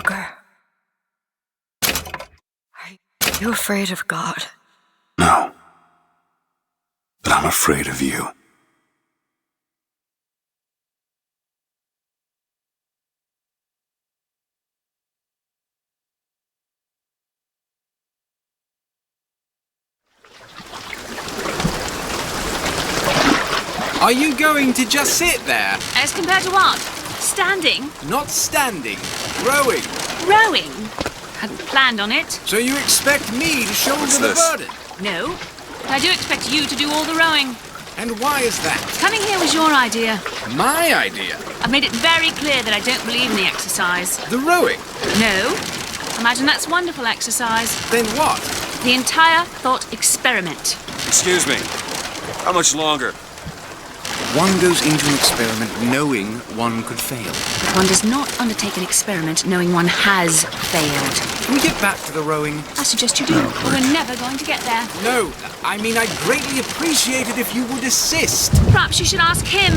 Joker. Are you afraid of God? No. But I'm afraid of you. Are you going to just sit there? As compared to what? Standing? Not standing. Rowing. Rowing? Hadn't planned on it. So you expect me to shoulder What's the this? burden? No. But I do expect you to do all the rowing. And why is that? Coming here was your idea. My idea. I've made it very clear that I don't believe in the exercise. The rowing. No. Imagine that's wonderful exercise. Then what? The entire thought experiment. Excuse me. How much longer? One goes into an experiment knowing one could fail. But one does not undertake an experiment knowing one has failed. Can we get back to the rowing? I suggest you do, or we're never going to get there. No, I mean I'd greatly appreciate it if you would assist. Perhaps you should ask him.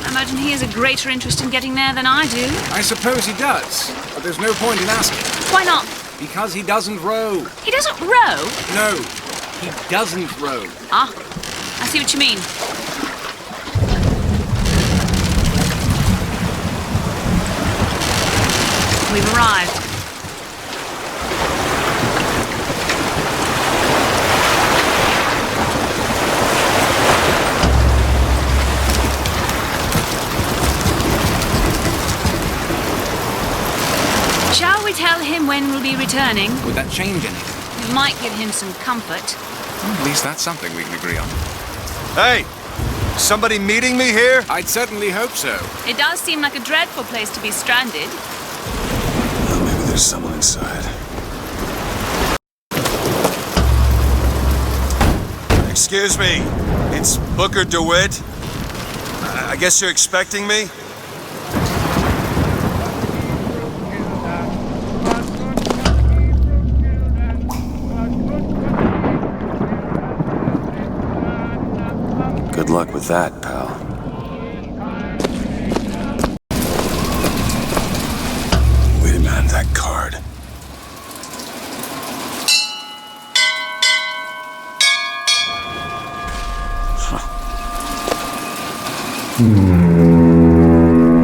I imagine he has a greater interest in getting there than I do. I suppose he does, but there's no point in asking. Why not? Because he doesn't row. He doesn't row? No, he doesn't row. Ah, I see what you mean. We've arrived. Shall we tell him when we'll be returning? Would that change anything? It might give him some comfort. At least that's something we can agree on. Hey! Somebody meeting me here? I'd certainly hope so. It does seem like a dreadful place to be stranded. Well, maybe there's someone inside. Excuse me. It's Booker DeWitt. I guess you're expecting me? Good luck with that, pal. Wait a minute, that card.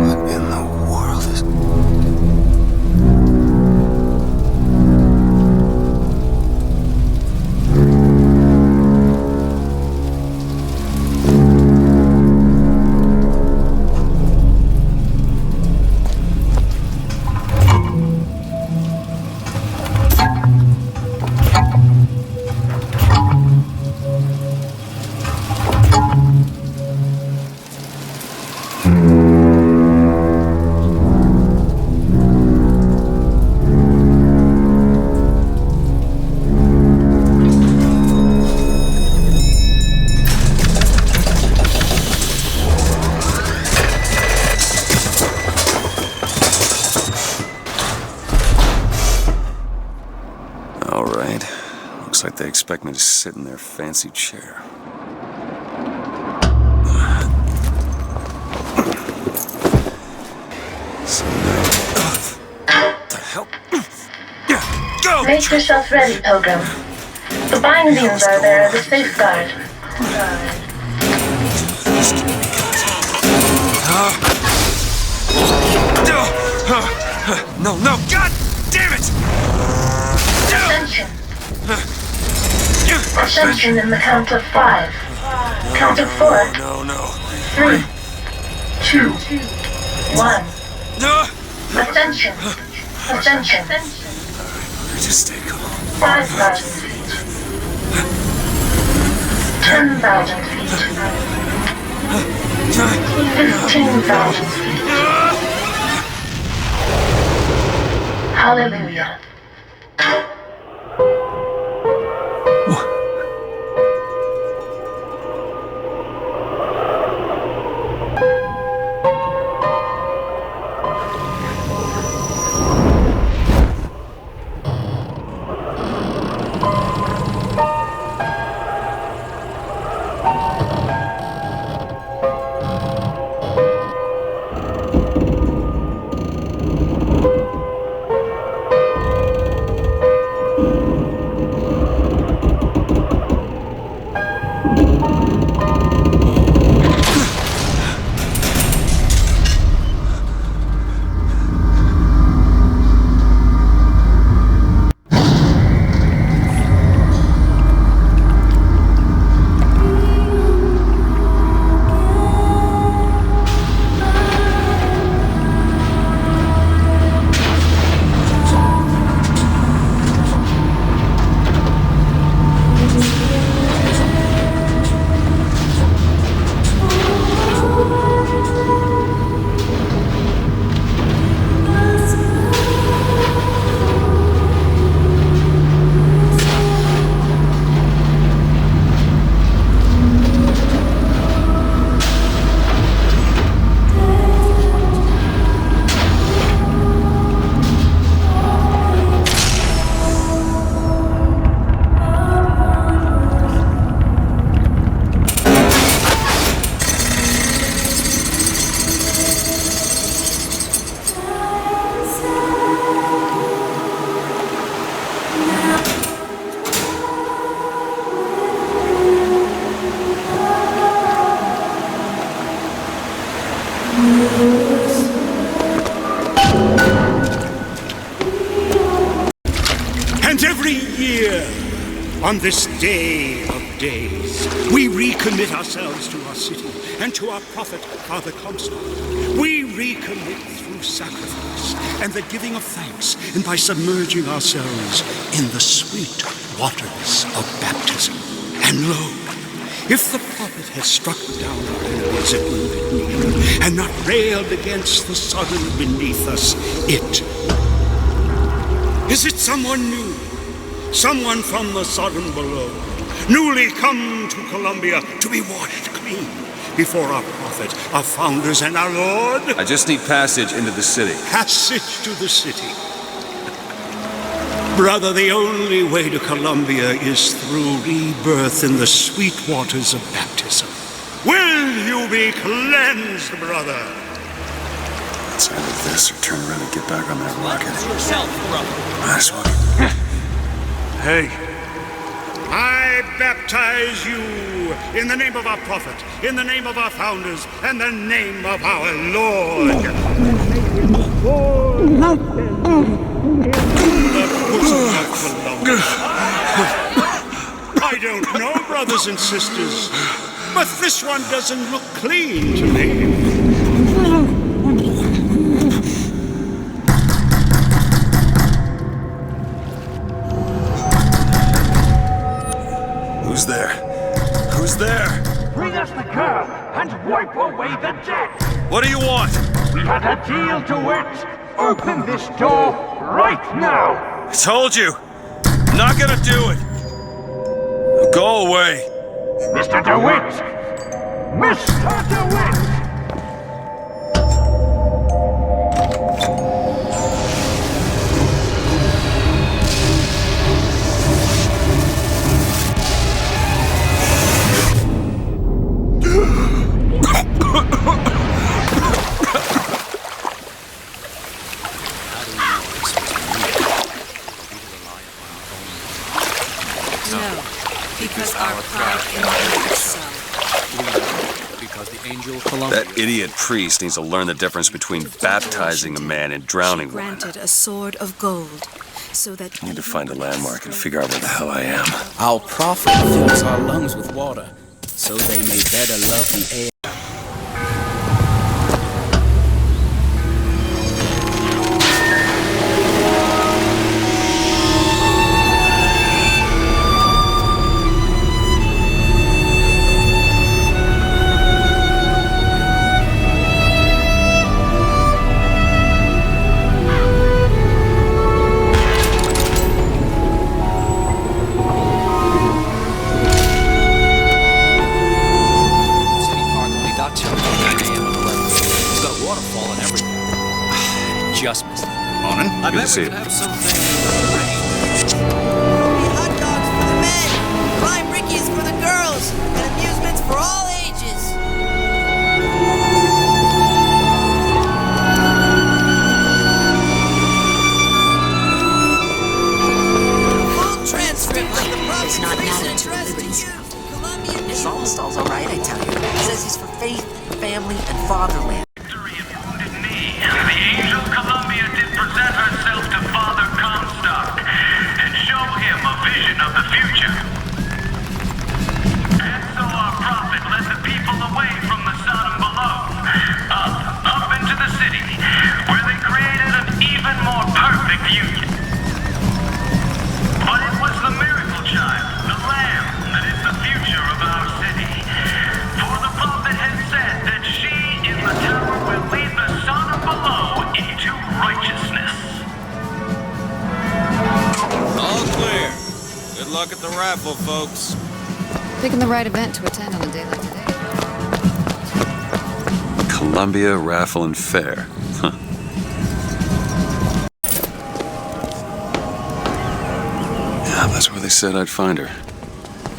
What in the world is... All right. Looks like they expect me to sit in their fancy chair. So now... What the hell? Go! Make yourself ready, Pilgrim. The bindings are there as a safeguard. No, no, God damn it! Ascension. Ascension in the count of 5. Count of 4. No, no. 3, 2, 1. No! Ascension. Ascension. Just stay calm. 5,000 feet. 10,000 feet. 15,000 feet. Hallelujah. Every year, on this day of days, we recommit ourselves to our city and to our prophet, Father Comstock. We recommit through sacrifice and the giving of thanks, and by submerging ourselves in the sweet waters of baptism. And lo, if the prophet has struck down our enemies at wounded knee and not railed against the sodden beneath us, is it someone new? Someone from the Sodom below, newly come to Columbia to be washed clean before our prophet, our founders, and our Lord? I just need passage into the city. Passage to the city. Brother, the only way to Columbia is through rebirth in the sweet waters of baptism. Will you be cleansed, brother? Let's either this or turn around and get back on that rocket. Yourself, brother. Might as well. Hey, I baptize you in the name of our prophet, in the name of our founders, and the name of our Lord. I don't know, brothers and sisters, but this one doesn't look clean to me. Who's there? Who's there? Bring us the girl and wipe away the debt. What do you want? We had a deal to it. Open this door right now. I told you. I'm not gonna do it. Go away. Mr. DeWitt! Mr. DeWitt! Because our pride in the Son. Because the angel Columbia. That idiot priest needs to learn the difference between baptizing a man and drowning one. Granted a sword of gold, so that I need to find a landmark and figure out where the hell I am. Our prophet fills our lungs with water, so they may better love the air. Just missed it. Morning. I Good bet to see we you. could have something. Hot dogs for the men, prime brickies for the girls, and amusements for all ages. Full transcript of the prophet's not recent added to the address to Liberty's you, Colombian neighbors. Saul's all right, I tell you. He says he's for faith, family, and fatherland. The angel Columbia did present herself to Father Comstock and show him a vision of the future. And so our prophet led the people away from the Sodom below, up into the city, where they created an even more perfect union. But it was the miracle child, the lamb, that is the future of our city. For the prophet had said that she in the tower will lead the Sodom below into righteousness. All clear. Good luck at the raffle, folks. Picking the right event to attend on a day like today. Columbia Raffle and Fair. Huh. Yeah, that's where they said I'd find her.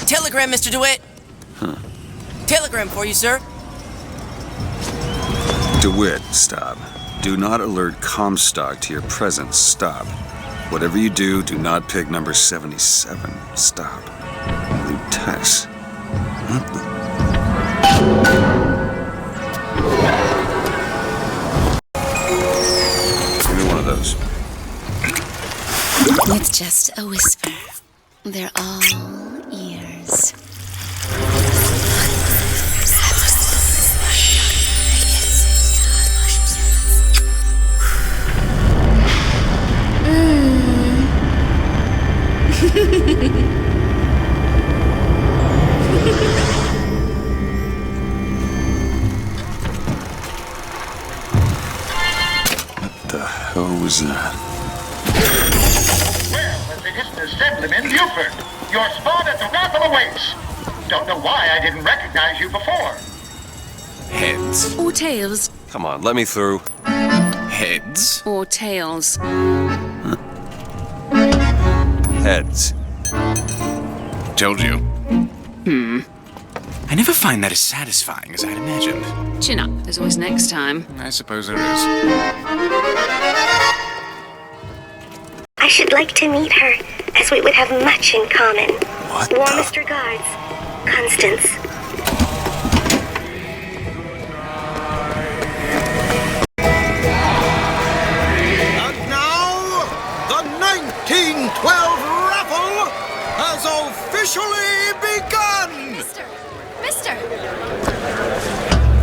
Telegram, Mr. DeWitt. Huh. Telegram for you, sir. DeWitt, stop. Do not alert Comstock to your presence. Stop. Whatever you do, do not pick number 77. Stop. Lutess. What the... Give me one of those. With just a whisper, they're all ears. What the hell was that? Well, as it is the Assemblyman Buford, your spot at the raffle awaits. Don't know why I didn't recognize you before. Heads. Or tails. Come on, let me through. Heads. Or tails. Heads. Told you. I never find that as satisfying as I'd imagined. Chin up. There's always next time. I suppose there is. I should like to meet her, as we would have much in common. What Warmest regards, Constance. And now, the 1912 raffle has officially begun! Mister!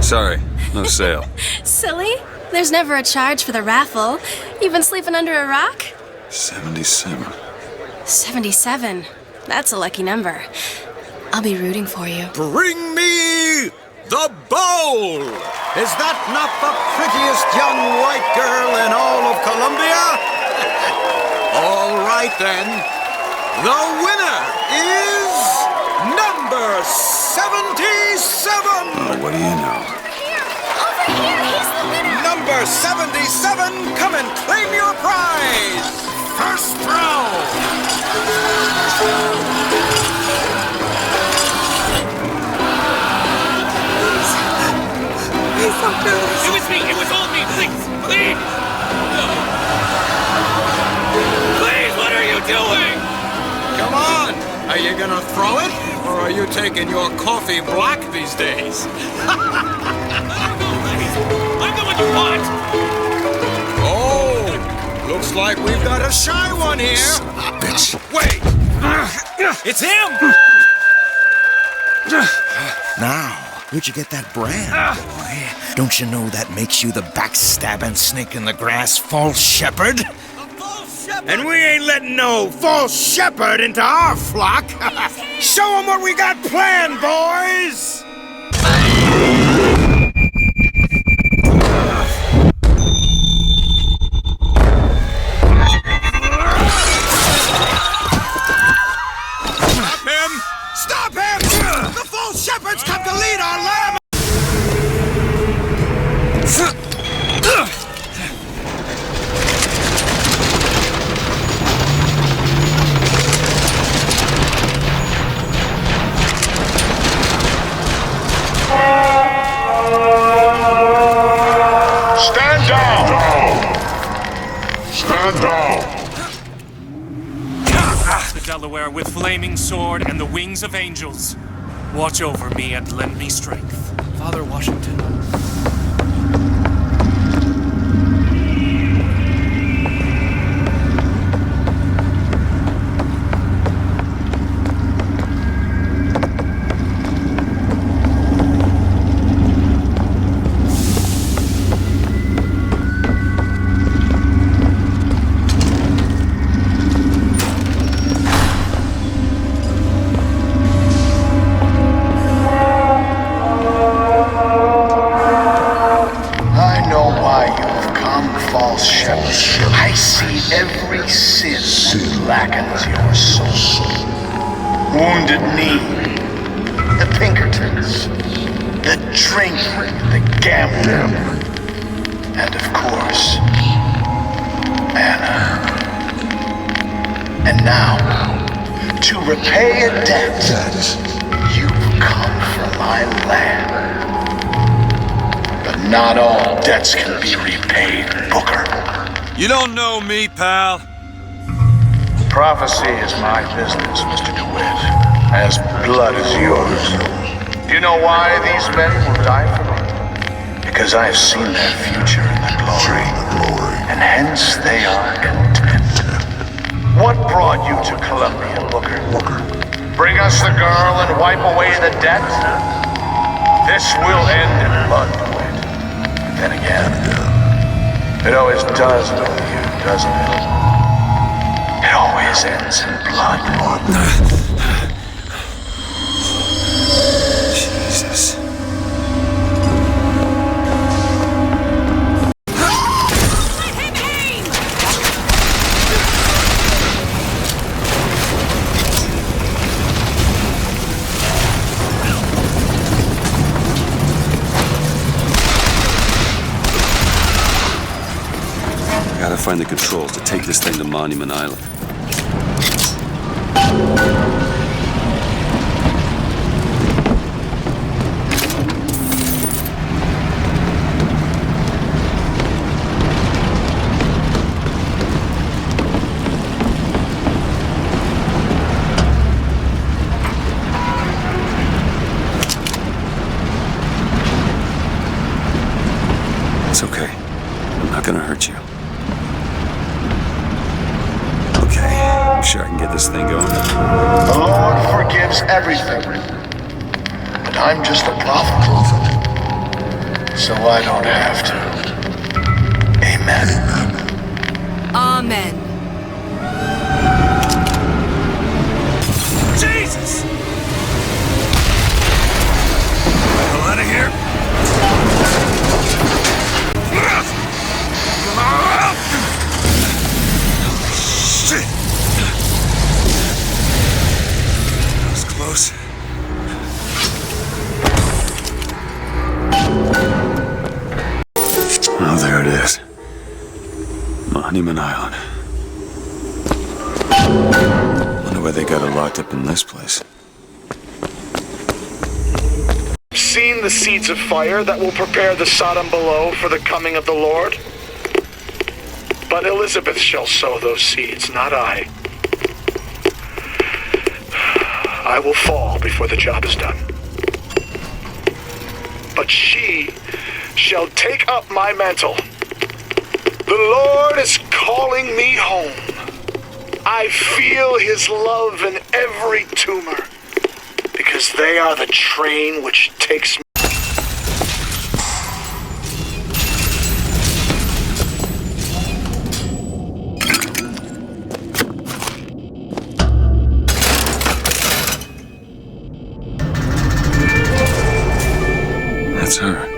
Sorry, no sale. Silly. There's never a charge for the raffle. You've been sleeping under a rock? 77. 77. That's a lucky number. I'll be rooting for you. Bring me the bowl! Is that not the prettiest young white girl in all of Columbia? All right then. The winner is number 77! Oh, what do you know? Over here! He's the winner! Number 77, come and claim your prize! First round! It was me! It was all me! Please! Please! Please, what are you doing? Come on! Are you gonna throw it? Or are you taking your coffee black these days? I'm the one you want! Oh! Looks like we've got a shy one here! Bitch. Wait! It's him! Now, where'd you get that brand, boy? Don't you know that makes you the backstabbing snake in the grass false shepherd? And we ain't letting no false shepherd into our flock! Show 'em what we got planned, boys! Stop him! Stop him! The false shepherd's come to lead our lamb! Stand down! Stand down! The Delaware with flaming sword and the wings of angels. Watch over me and lend me strength. Father Washington. I see every sin that blackens your soul. Wounded Knee, the Pinkertons, the drinking, the gambling, and of course, Anna. And now, to repay a debt, you've come for my land. But not all debts can be repaid, Booker. You don't know me, pal. Prophecy is my business, Mr. DeWitt. As blood as yours. Do you know why these men will die for me? Because I have seen their future in the glory. And hence they are content. What brought you to Columbia, Booker? Bring us the girl and wipe away the debt? This will end in blood, Dwight. Then again, it always does with you, doesn't it? It always ends in blood. Jesus. Gotta find the controls to take this thing to Monument Island. It's okay. I'm not gonna hurt you. I'm sure I can get this thing going. The Lord forgives everything, but I'm just a prophet, so I don't have to. Amen. Amen. Jesus! Get the hell out of here! Shit! That was close. Oh, there it is. Monument Island. Wonder why they got it locked up in this place. Seen the seeds of fire that will prepare the Sodom below for the coming of the Lord? But Elizabeth shall sow those seeds, not I. I will fall before the job is done. But she shall take up my mantle. The Lord is calling me home. I feel his love in every tumor, because they are the train which takes me. That's her.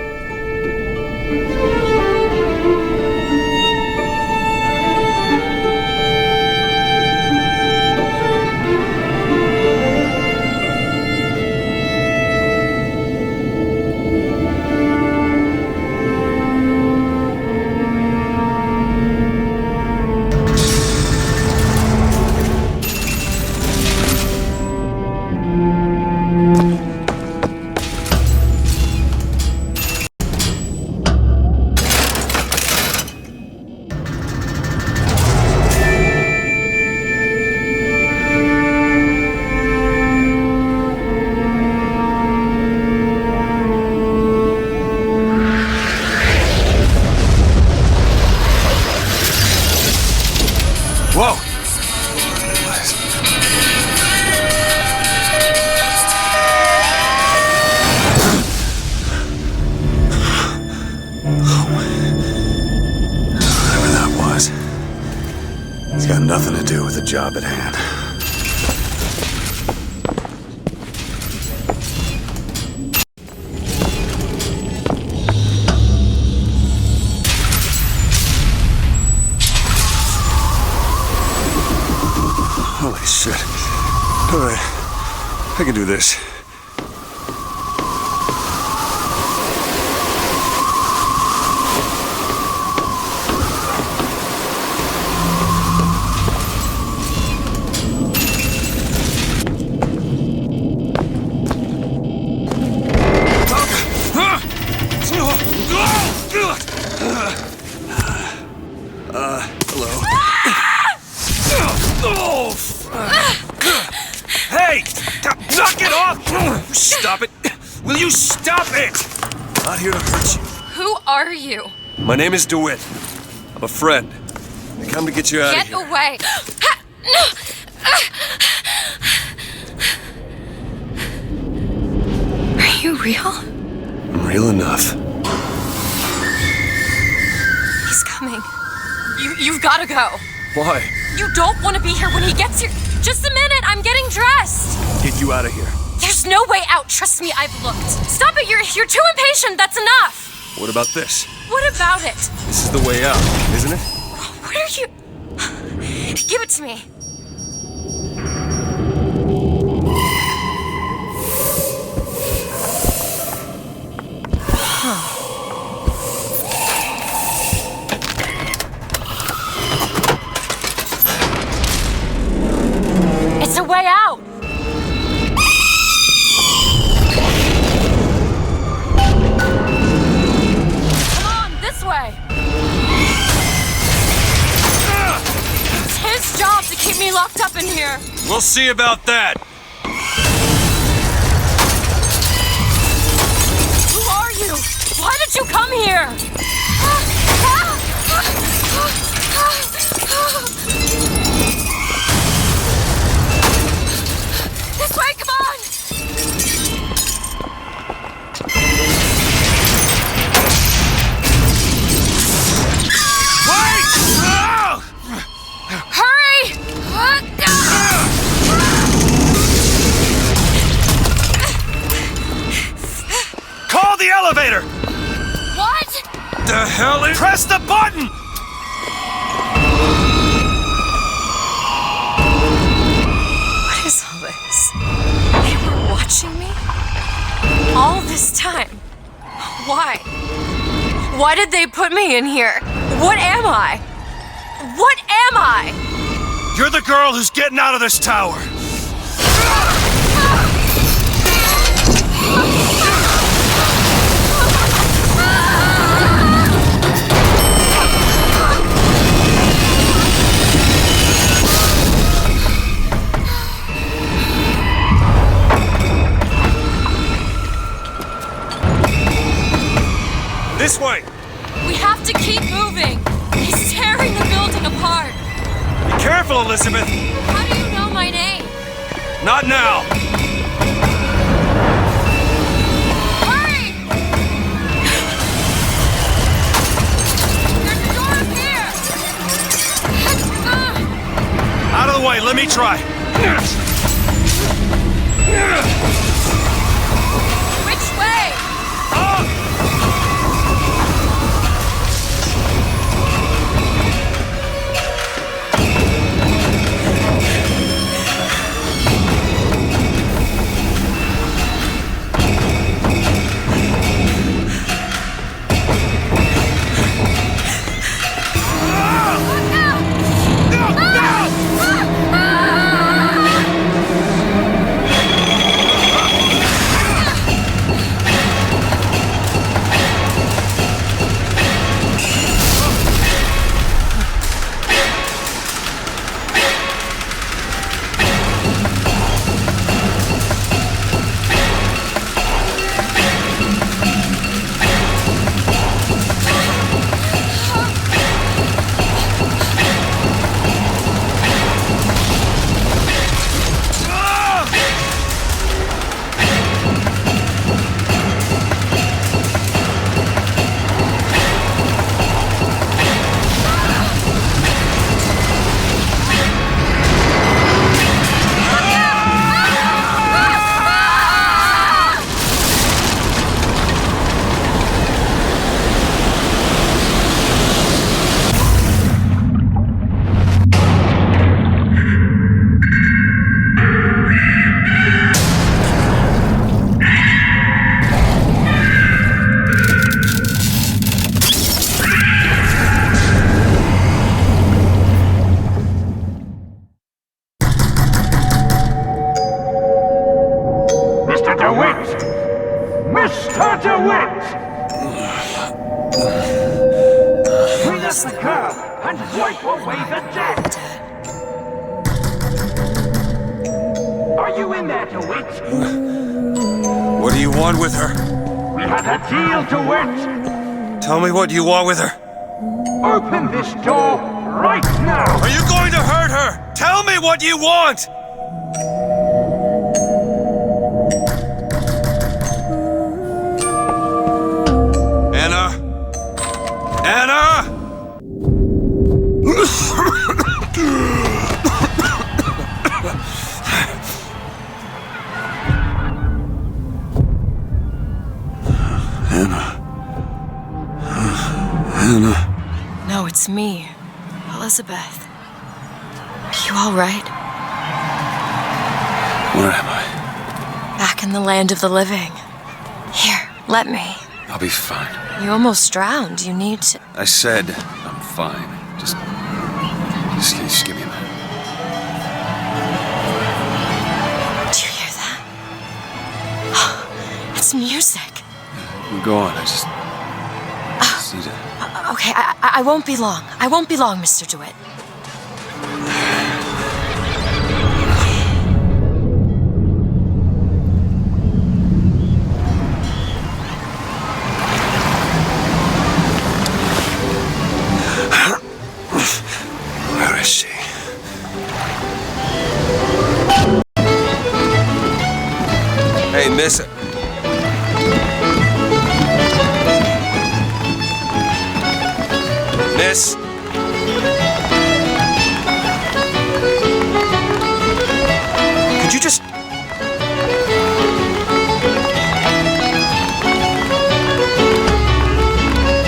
Whoa! Whatever that was. It's got nothing to do with the job at hand. Holy shit. Alright, I can do this. Hello. Hey! Knock it off! Stop it! Will you stop it? I'm not here to hurt you. Who are you? My name is DeWitt. I'm a friend. I come to get you out of Get here. away! Are you real? Real enough. He's coming. You've gotta go. Why? You don't want to be here when he gets here. Just a minute, I'm getting dressed. Get you out of here. There's no way out. Trust me, I've looked. Stop it, you're too impatient. That's enough. What about this? What about it? This is the way out, isn't it? What are you... Give it to me. It's a way out. Come on, this way. It's his job to keep me locked up in here. We'll see about that. Who are you? Why did you come here? This way, come on! Wait! Hurry! Call the elevator! What? The hell is... Press the button! What is all this? They were watching me? All this time? Why? Why did they put me in here? What am I? What am I? You're the girl who's getting out of this tower. This way! We have to keep moving. He's tearing the building apart. Be careful, Elizabeth! How do you know my name? Not now! Hurry! There's a door up here! Out of the way, let me try! Which way? the curb and wipe away the debt! Are you in there, DeWitt? What do you want with her? We had a deal, DeWitt! Tell me what you want with her. Open this door right now! Are you going to hurt her? Tell me what you want! Anna? Anna? Anna. No, it's me, Elizabeth. Are you all right? Where am I? Back in the land of the living. Here, let me. I'll be fine. You almost drowned. You need to... I said I'm fine. Just give me a minute. Do you hear that? It's music. Go on. I just need to... Okay, I won't be long. I won't be long, Mr. DeWitt. Where is she? Hey, miss it. Miss? Could you just...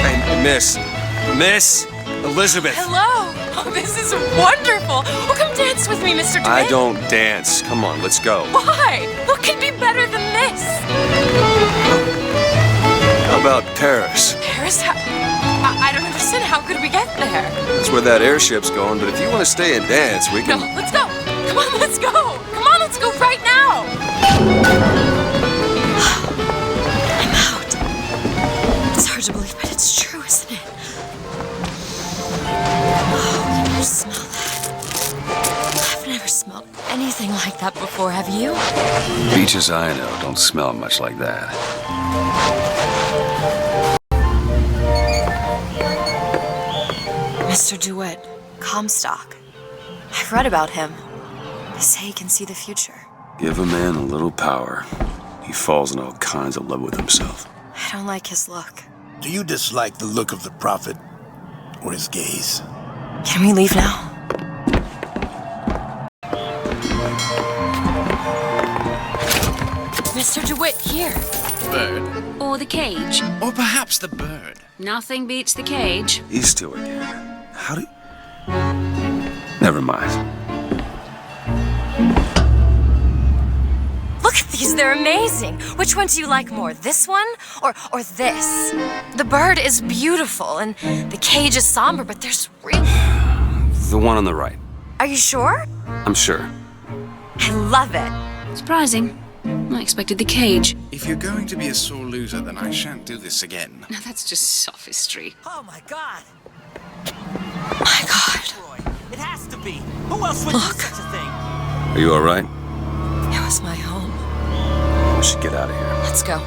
Hey, miss. Miss Elizabeth. Hello. Oh, this is wonderful. Oh, come dance with me, Mr. DeWitt. I don't dance. Come on, let's go. Why? What could be better than this? How about Paris? Paris? I don't understand. How could we get there? That's where that airship's going, but if you want to stay and dance, we can... No, let's go. Come on, let's go. Come on, let's go right now. I'm out. It's hard to believe, but it's true, isn't it? Oh, can you smell that? I've never smelled anything like that before, have you? Beaches I know don't smell much like that. Mr. DeWitt, Comstock. I've read about him. They say he can see the future. Give a man a little power, he falls in all kinds of love with himself. I don't like his look. Do you dislike the look of the prophet or his gaze? Can we leave now? Mr. DeWitt, here. Bird. Or the cage. Or perhaps the bird. Nothing beats the cage. These two again. How do you... Never mind. Look at these, they're amazing. Which one do you like more, this one or this? The bird is beautiful and the cage is somber, but there's really... The one on the right. Are you sure? I'm sure. I love it. Surprising. I expected the cage. If you're going to be a sore loser, then I shan't do this again. Now that's just sophistry. Oh my god. My god. It has to be. Who else would do such a thing? Are you all right? It was my home. We should get out of here. Let's go.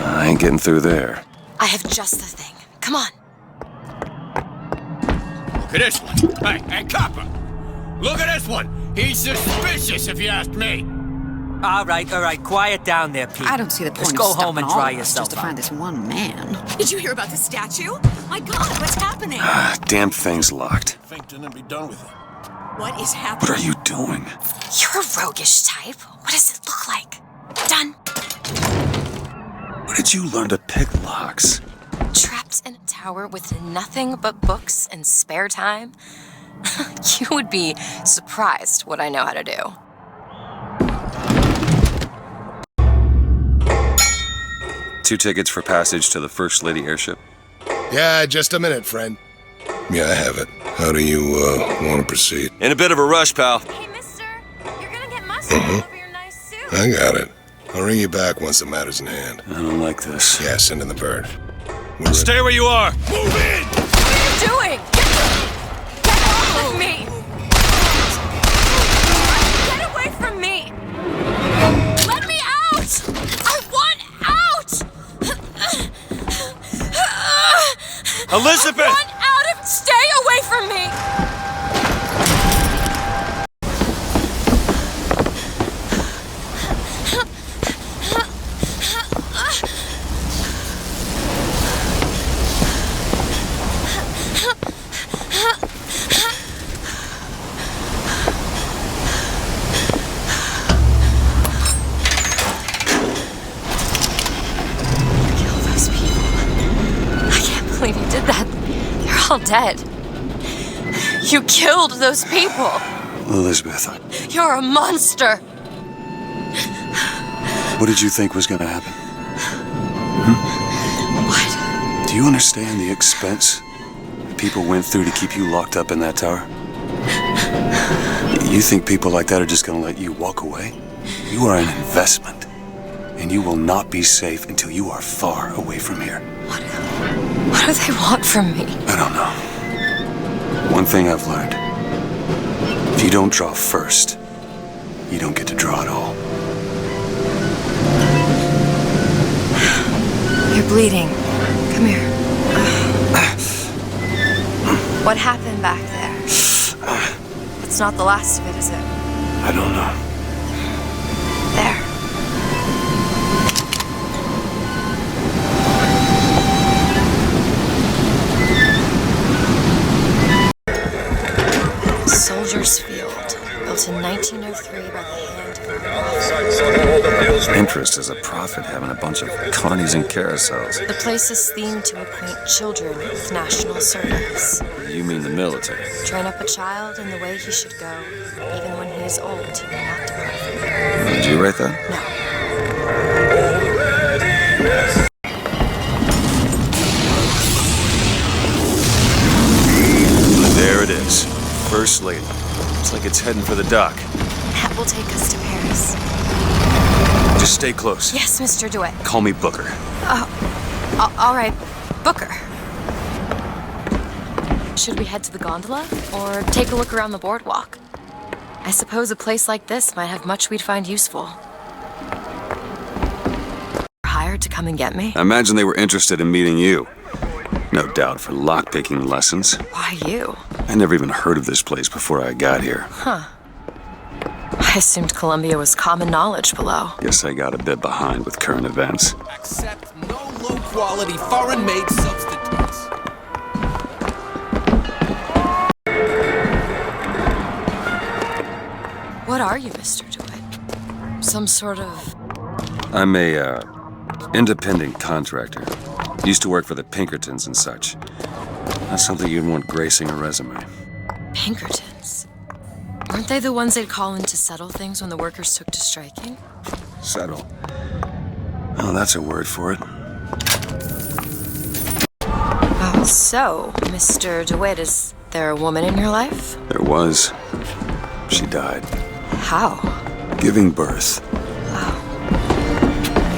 I ain't getting through there. I have just the thing. Come on. Look at this one. Hey, copper. Look at this one. He's suspicious, if you ask me. All right, quiet down there, Pete. I don't see the point Just of go stopping home and all dry of us yourself just to out. find this one man. Did you hear about the statue? My God, what's happening? Damn thing's locked. Fainting and be done with it. What is happening? What are you doing? You're a roguish type. What does it look like? Done. Where did you learn to pick locks? Trapped in a tower with nothing but books and spare time? You would be surprised what I know how to do. Two tickets for passage to the First Lady airship. Yeah, just a minute, friend. Yeah, I have it. How do you, want to proceed? In a bit of a rush, pal. Hey, mister, you're gonna get mustard all over your nice suit. I got it. I'll ring you back once the matter's in hand. I don't like this. Yeah, send in the bird. Stay where you are! Move in! What are you doing? Get off of me! Get away from me! Let me out! I want out! Elizabeth! I want out of... from me! All dead. You killed those people. Elizabeth, You're a monster. what did you think was gonna happen? What? Do you understand the expense people went through to keep you locked up in that tower? You think people like that are just gonna let you walk away? You are an investment, and you will not be safe until you are far away from here. What do they want from me? I don't know. One thing I've learned. If you don't draw first, you don't get to draw at all. You're bleeding. Come here. What happened back there? It's not the last of it, is it? I don't know. There. Soldiers Field, built in 1903 by the hand of Interest is a profit having a bunch of carnies and carousels. The place is themed to acquaint children with national service. You mean the military? Train up a child in the way he should go. Even when he is old, he will not depart from it. Did you write that? No. There it is. First Lady. Looks like it's heading for the dock. That will take us to Paris. Just stay close. Yes, Mr. DeWitt. Call me Booker. All right, Booker. Should we head to the gondola or take a look around the boardwalk? I suppose a place like this might have much we'd find useful. Hired to come and get me? I imagine they were interested in meeting you. No doubt for lockpicking lessons. Why you? I never even heard of this place before I got here. Huh. I assumed Columbia was common knowledge below. Guess I got a bit behind with current events. Accept no low-quality foreign-made substitutes. What are you, Mr. DeWitt? Some sort of... I'm a, independent contractor. Used to work for the Pinkertons and such. Not something you'd want gracing a resume. Pinkertons? Weren't they the ones they'd call in to settle things when the workers took to striking? Settle. Oh, that's a word for it. Oh, so, Mr. DeWitt, is there a woman in your life? There was. She died. How? Giving birth. Oh.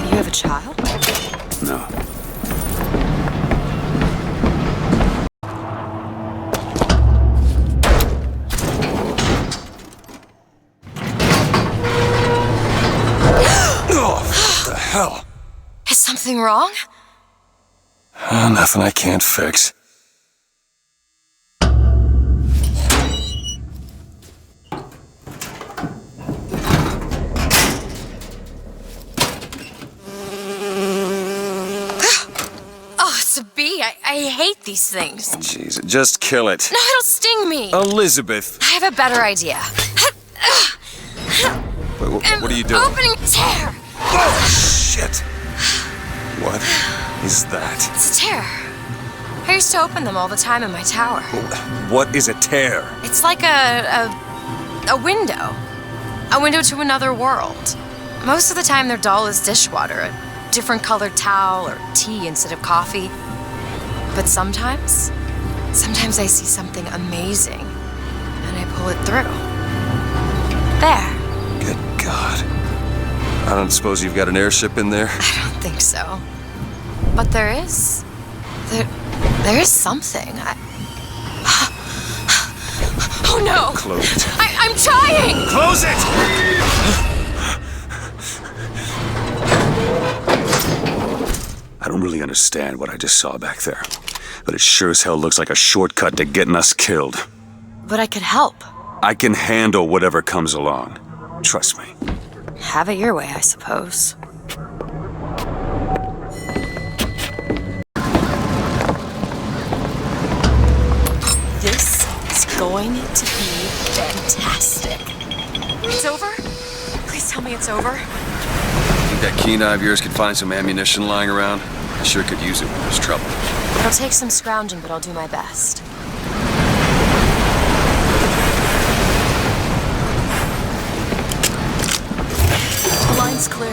You have a child? No. Hell? Is something wrong? Nothing I can't fix. Oh, it's a bee. I hate these things. Jeez, just kill it. No, it'll sting me. Elizabeth! I have a better idea. Wait, what are you doing? Opening a tear. Oh, shit! What is that? It's a tear. I used to open them all the time in my tower. What is a tear? It's like a window. A window to another world. Most of the time they're dull as dishwater, a different colored towel or tea instead of coffee. But sometimes I see something amazing and I pull it through. There. Good God. I don't suppose you've got an airship in there? I don't think so. But there is. There is something. Oh no! Close it. I'm trying! Close it! I don't really understand what I just saw back there, but it sure as hell looks like a shortcut to getting us killed. But I could help. I can handle whatever comes along. Trust me. Have it your way, I suppose. This is going to be fantastic. It's over? Please tell me it's over. Think that keen eye of yours could find some ammunition lying around? I sure could use it when there's trouble. It'll take some scrounging, but I'll do my best. The line's clear.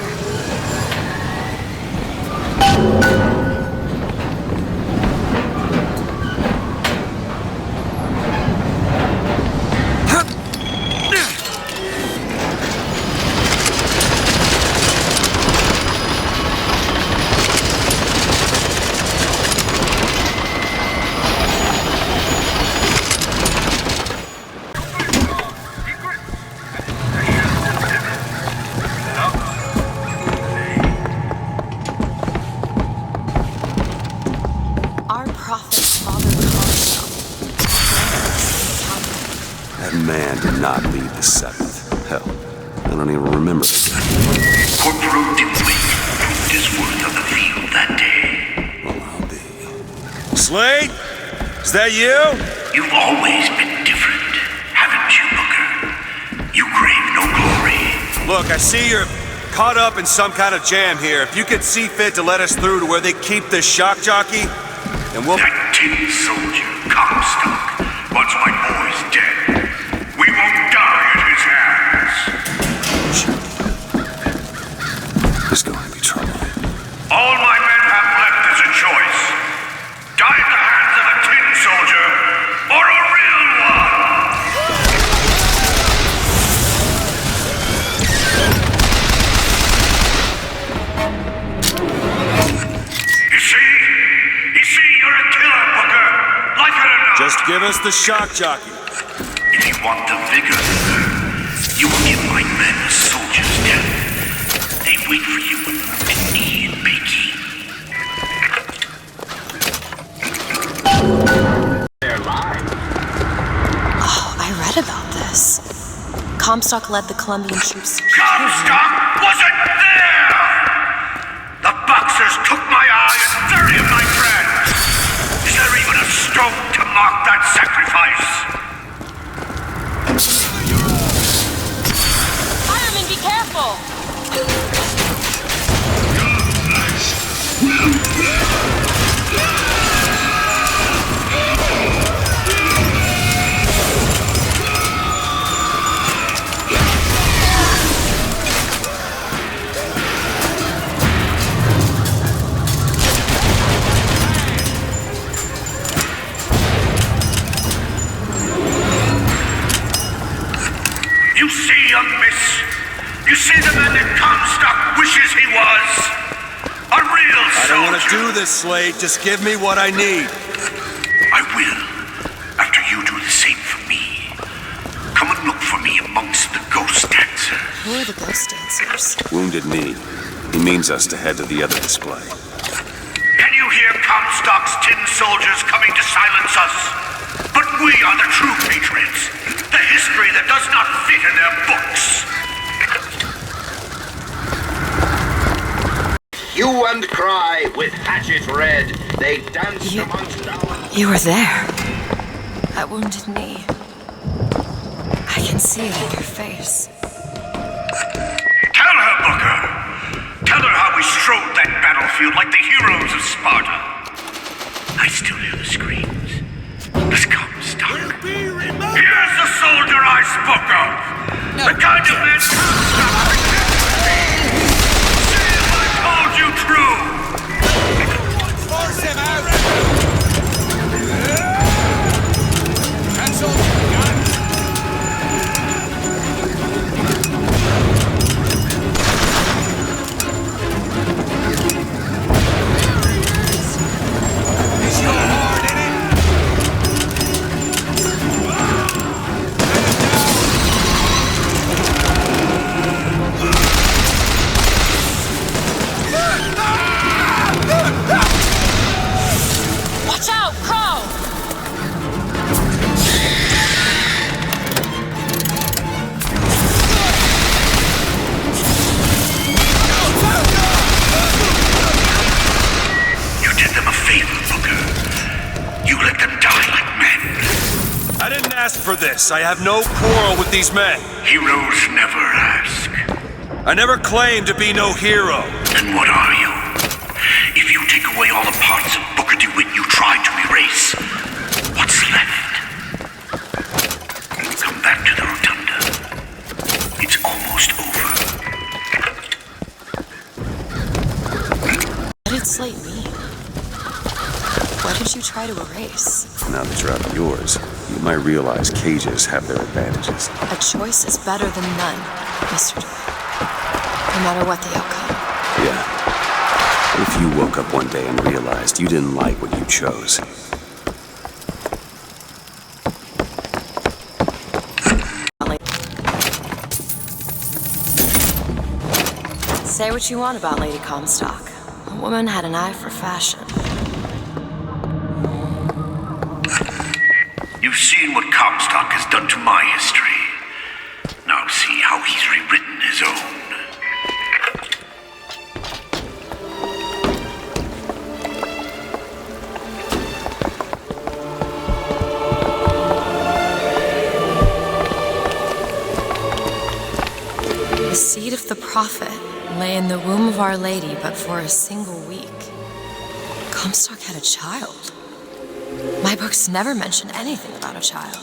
That man did not lead the 7th. Hell, I don't even remember the guy. Corporal Dimwig proved his worth on the field that day. Well, I'll be. Slade? Is that you? You've always been different, haven't you, Booker? You crave no glory. Look, I see you're caught up in some kind of jam here. If you could see fit to let us through to where they keep this shock jockey, then we'll... That tin soldier, Comstock, once my boy's dead. We won't die at his hands. There's going to be trouble. All my men have left is a choice. Die at the hands of a tin soldier, or a real one! You see, you're a killer, Booker. Like it or not. Just give us the shock jockey. If you want the vigor, you will give my men a soldier's death. They wait for you in Tea and Bakey. They're live. Oh, I read about this. Comstock led the Colombian troops to... Comstock wasn't there! The Boxers took my eye and 30 of my friends! Is there even a stone to mark that sacrifice? Fireman, be careful! You see, young miss? You see the man that Comstock wishes he was? A real soldier. I don't want to do this, Slade. Just give me what I need. I will, after you do the same for me. Come and look for me amongst the ghost dancers. Who are the ghost dancers? Wounded Knee. He means us to head to the other display. Can you hear Comstock's tin soldiers coming to silence us? But we are the true patriots. The history that does not fit in their books. Hue and cry with hatchet red, they danced amongst our... You were there. At Wounded Knee. I can see it in your face. Tell her, Booker. Tell her how we strode that battlefield like the heroes of Sparta. I still hear the screams. Let's come, Comstock. Here's the soldier I spoke of. No, the kind of man Comstock protected me. See if I told you true. Force him out. Cancel. Gun. Is your heart in it? asked for this. I have no quarrel with these men. Heroes never ask. I never claimed to be no hero. Then what are you? If you take away all the parts of Booker DeWitt you tried to erase, what's left? Come back to the rotunda. It's almost over. What did Slate mean? What did you try to erase? Now that you're out of yours, you might realize cages have their advantages. A choice is better than none, Mr. DeWitt. No matter what the outcome. Yeah. If you woke up one day and realized you didn't like what you chose. Say what you want about Lady Comstock. A woman had an eye for fashion. You've seen what Comstock has done to my history. Now see how he's rewritten his own. The seed of the prophet lay in the womb of Our Lady, but for a single week. Comstock had a child. My books never mention anything about a child.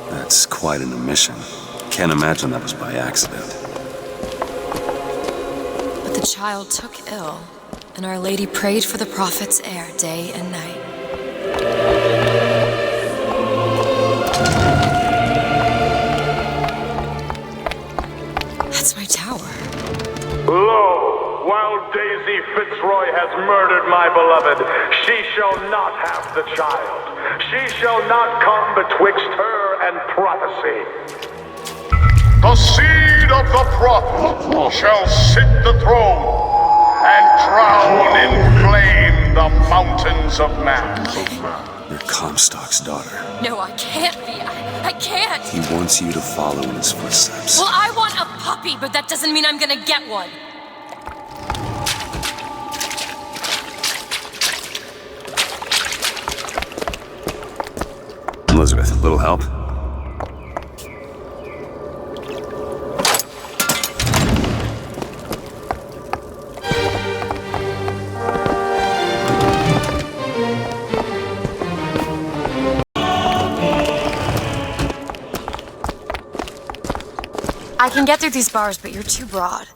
That's quite an omission. Can't imagine that was by accident. But the child took ill, and Our Lady prayed for the prophet's heir day and night. That's my tower. Lo, while Daisy Fitzroy has murdered my beloved, she shall not have the child. She shall not come betwixt her and prophecy. The seed of the prophet shall sit the throne and drown in flame the mountains of man. You're Comstock's daughter. No, I can't be. I can't. He wants you to follow in his footsteps. Well, I want a puppy, but that doesn't mean I'm gonna get one. Elizabeth, a little help? I can get through these bars, but you're too broad.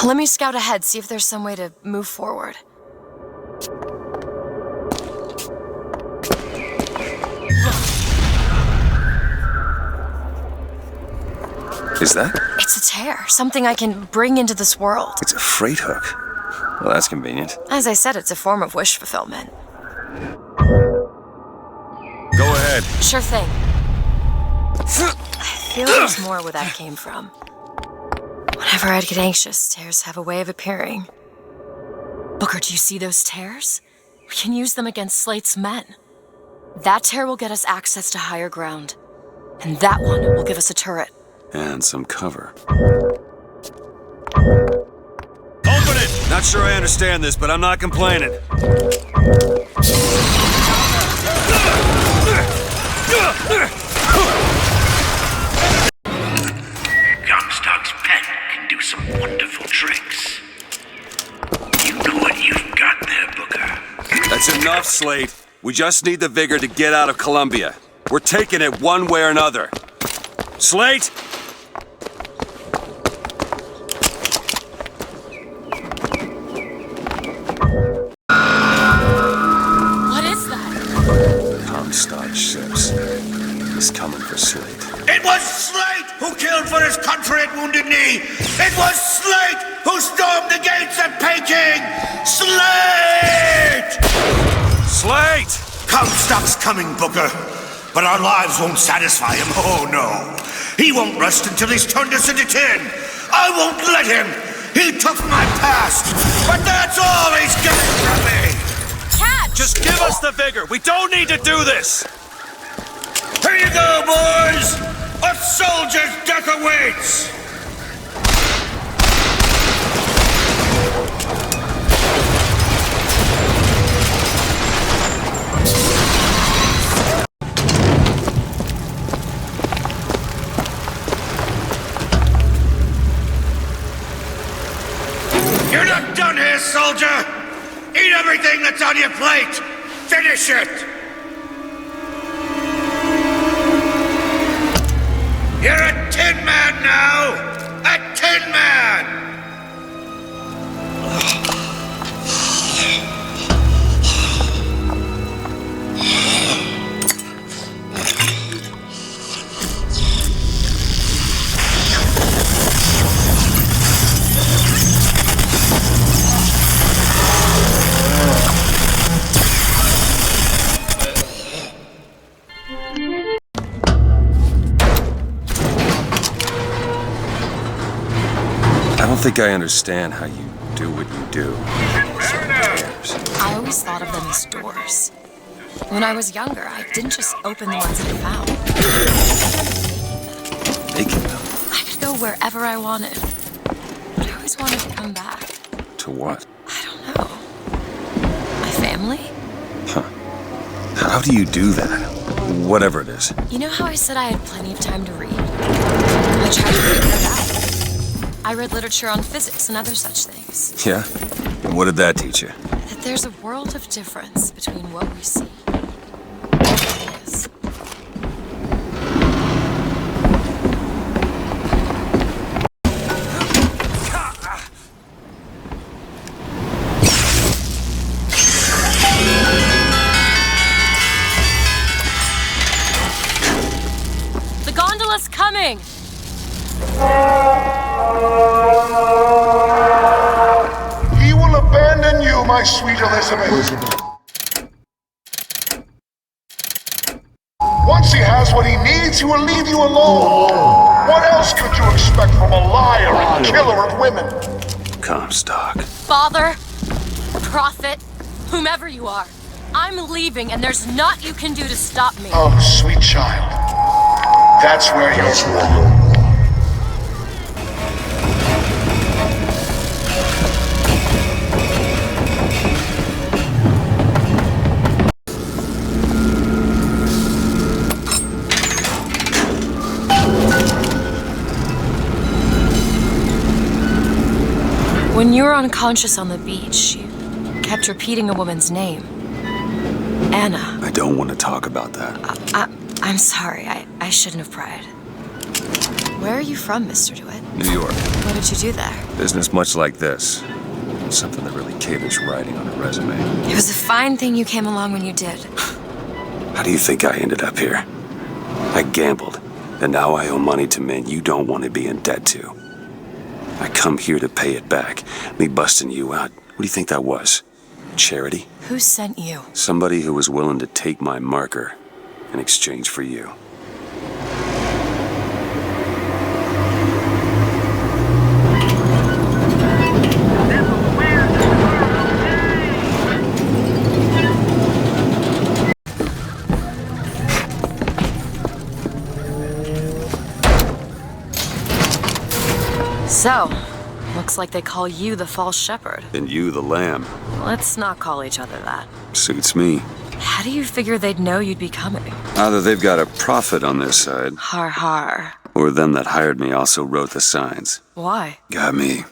Let me scout ahead, see if there's some way to move forward. Is that? It's a tear, something I can bring into this world. It's a freight hook. Well, that's convenient. As I said, it's a form of wish fulfillment. Go ahead. Sure thing. I feel there's more where that came from. Whenever I'd get anxious, tears have a way of appearing. Booker, do you see those tears? We can use them against Slate's men. That tear will get us access to higher ground. And that one will give us a turret. And some cover. Open it! Not sure I understand this, but I'm not complaining. Comstock's pen can do some wonderful tricks. You know what you've got there, Booker. That's enough, Slate. We just need the vigor to get out of Columbia. We're taking it one way or another. Slate! Comstock ships. He's coming for Slate. It was Slate who killed for his country at Wounded Knee! It was Slate who stormed the gates at Peking! Slate! Slate! Comstock's coming, Booker. But our lives won't satisfy him, oh no. He won't rest until he's turned us into tin. I won't let him! He took my past, but that's all he's getting from me! Just give us the vigor. We don't need to do this. Here you go, boys. A soldier's death awaits. this, soldier! Eat everything that's on your plate! Finish it! You're a Tin Man now! A Tin Man! I don't think I understand how you do what you do. I always thought of them as doors. When I was younger, I didn't just open the ones I found. Making them? I could go wherever I wanted. But I always wanted to come back. To what? I don't know. My family? Huh. How do you do that? Whatever it is. You know how I said I had plenty of time to read? I tried to figure it out. I read literature on physics and other such things. Yeah? And what did that teach you? That there's a world of difference between what we see and what is. The gondola's coming! He will abandon you, my sweet Elizabeth. Once he has what he needs, he will leave you alone. What else could you expect from a liar and killer of women? Comstock. Father, prophet, whomever you are, I'm leaving and there's naught you can do to stop me. Oh, sweet child. That's where you're. When you were unconscious on the beach, you kept repeating a woman's name. Anna. I don't want to talk about that. I'm sorry. I shouldn't have pried. Where are you from, Mr. DeWitt? New York. What did you do there? Business much like this. Something that really caters writing on a resume. It was a fine thing you came along when you did. How do you think I ended up here? I gambled, and now I owe money to men you don't want to be in debt to. I come here to pay it back. Me busting you out. What do you think that was? Charity? Who sent you? Somebody who was willing to take my marker in exchange for you. So, looks like they call you the false shepherd. And you the lamb. Let's not call each other that. Suits me. How do you figure they'd know you'd be coming? Either they've got a prophet on their side, Har har. or them that hired me also wrote the signs. Why? Got me.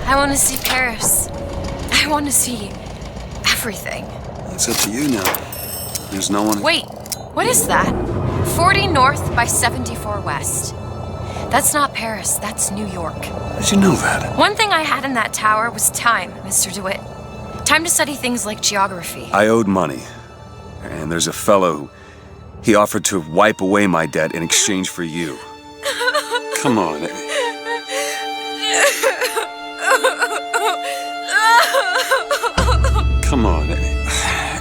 I want to see Paris. I want to see everything. It's up to you now. There's no one... Wait, what is that? 40 north by 74 west. That's not Paris, that's New York. How'd you know that? One thing I had in that tower was time, Mr. DeWitt. Time to study things like geography. I owed money. And there's a fellow who... He offered to wipe away my debt in exchange for you. Come on. Come on.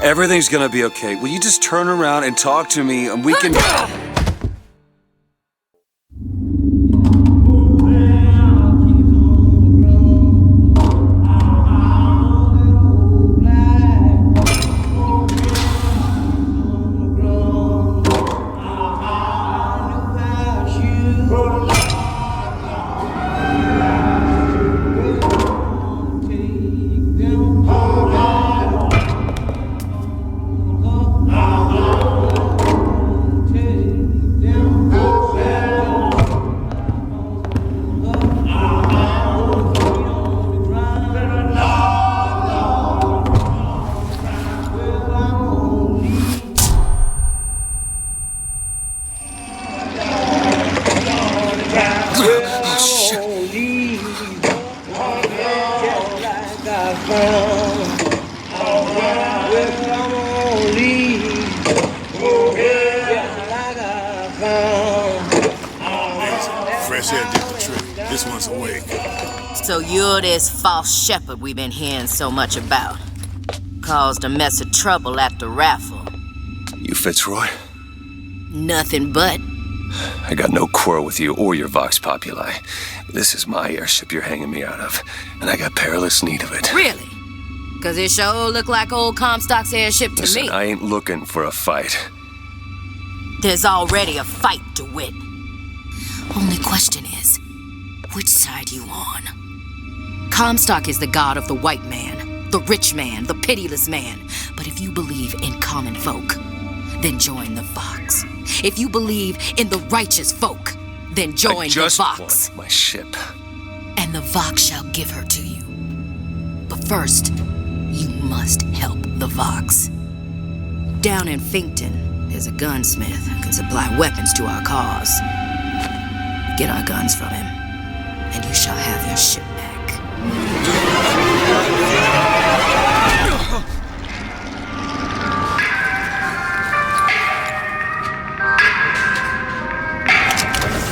Everything's gonna be okay. Will you just turn around and talk to me and we can... fresh air did the trick. This one's awake. So you're this false shepherd we've been hearing so much about. Caused a mess of trouble at the raffle. You Fitzroy? Nothing but. I got no quarrel with you or your Vox Populi. This is my airship you're hanging me out of, and I got perilous need of it. Really? Cause it sure look like old Comstock's airship to Listen, me. I ain't looking for a fight. There's already a fight, DeWitt. Only question is, which side you on? Comstock is the god of the white man, the rich man, the pitiless man. But if you believe in common folk, then join the Vox. If you believe in the righteous folk, then join the Vox. Want my ship. And the Vox shall give her to you. But first, you must help the Vox. Down in Finkton, there's a gunsmith who can supply weapons to our cause. Get our guns from him, and you shall have your ship back.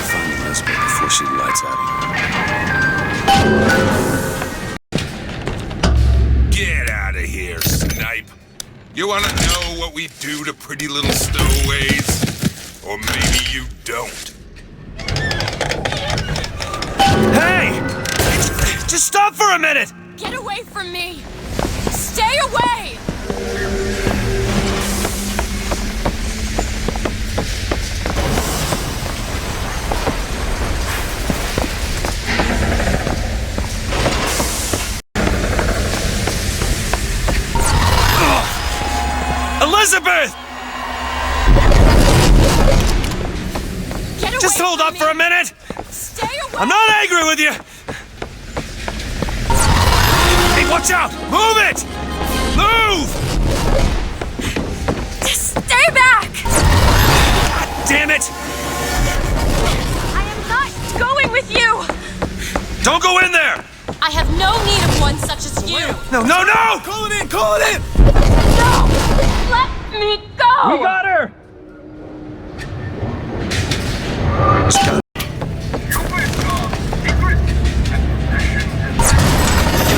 Find Elizabeth before she lights out here. Get out of here, snipe. You want to know what we do to pretty little stowaways? Or maybe you don't. Hey! Just stop for a minute! Get away from me! Stay away! Elizabeth! Get away Just hold from up me. for a minute! Stay away! I'm not angry with you! Hey, watch out! Move it! Move! Just stay back! God damn it! I am not going with you! Don't go in there! I have no need of one such as you! No, no, no! Call it in! Call it in! No! Let me go! We got her!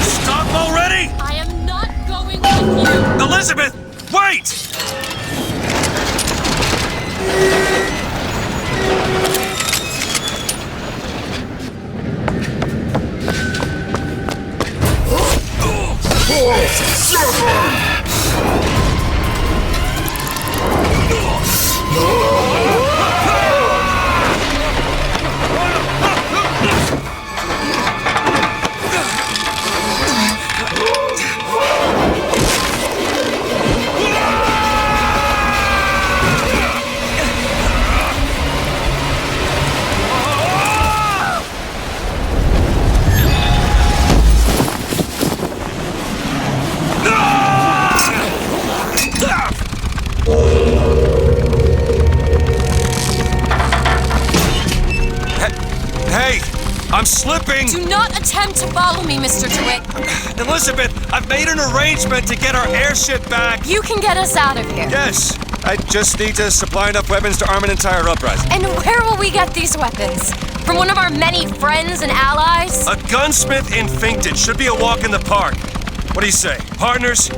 Stop already! I am not going with you! Elizabeth, wait! Hey, I'm slipping! Do not attempt to follow me, Mr. DeWitt. Elizabeth, I've made an arrangement to get our airship back. You can get us out of here. Yes, I just need to supply enough weapons to arm an entire uprising. And where will we get these weapons? From one of our many friends and allies? A gunsmith in Finkton should be a walk in the park. What do you say, partners?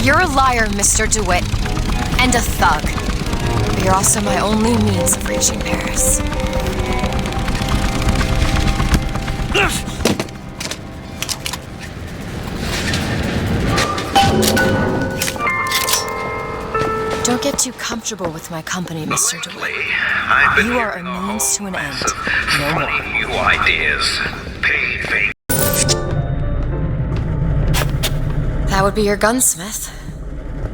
You're a liar, Mr. DeWitt. And a thug. But you're also my only means of reaching Paris. Don't get too comfortable with my company, Mr. DeWitt. You are a means to an end. No more. New ideas. Paid fake. That would be your gunsmith.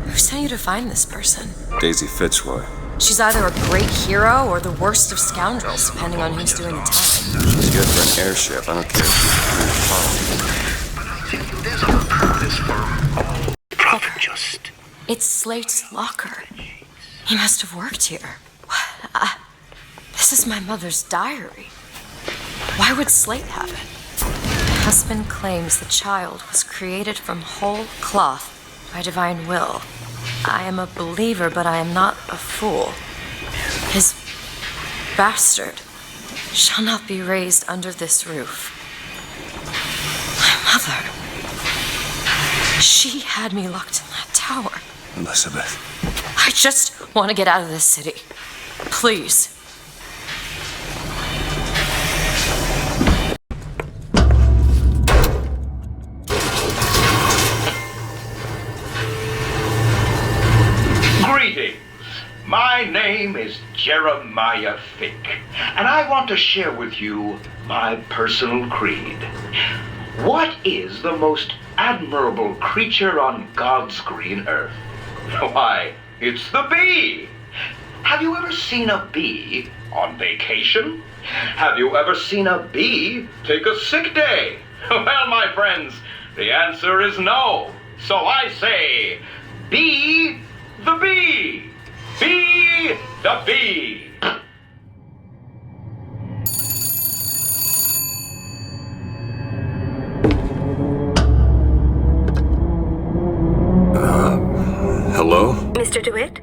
Who sent you to find this person? Daisy Fitzroy. She's either a great hero or the worst of scoundrels, depending on who's doing the telling. She's good for an airship. I don't care if she's There's a purpose for all. Profit just. It's Slate's locker. He must have worked here. This is my mother's diary. Why would Slate have it? My husband claims the child was created from whole cloth by divine will. I am a believer, but I am not a fool. His bastard shall not be raised under this roof. My mother. She had me locked in that tower. Elizabeth. I just want to get out of this city. Please. Greetings. My name is Jeremiah Fink, and I want to share with you my personal creed. What is the most admirable creature on God's green earth? Why, it's the bee. Have you ever seen a bee on vacation? Have you ever seen a bee take a sick day? Well, my friends, the answer is no. So I say, be the bee. Be the bee. Hello? Mr. DeWitt?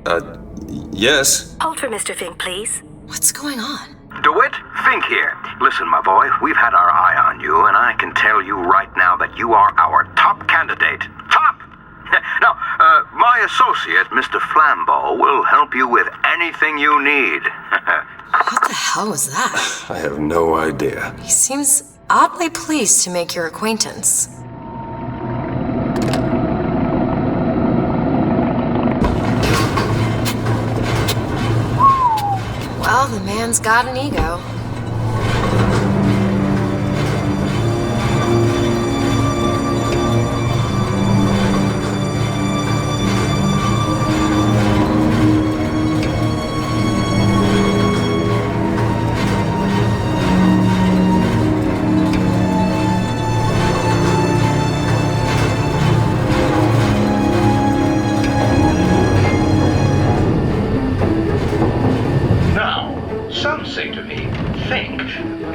Yes? Hold for Mr. Fink, please. What's going on? DeWitt, Fink here. Listen, my boy, we've had our eye on you, and I can tell you right now that you are our top candidate. Top! Now, my associate, Mr. Flambeau, will help you with anything you need. What the hell was that? I have no idea. He seems oddly pleased to make your acquaintance. Well, the man's got an ego.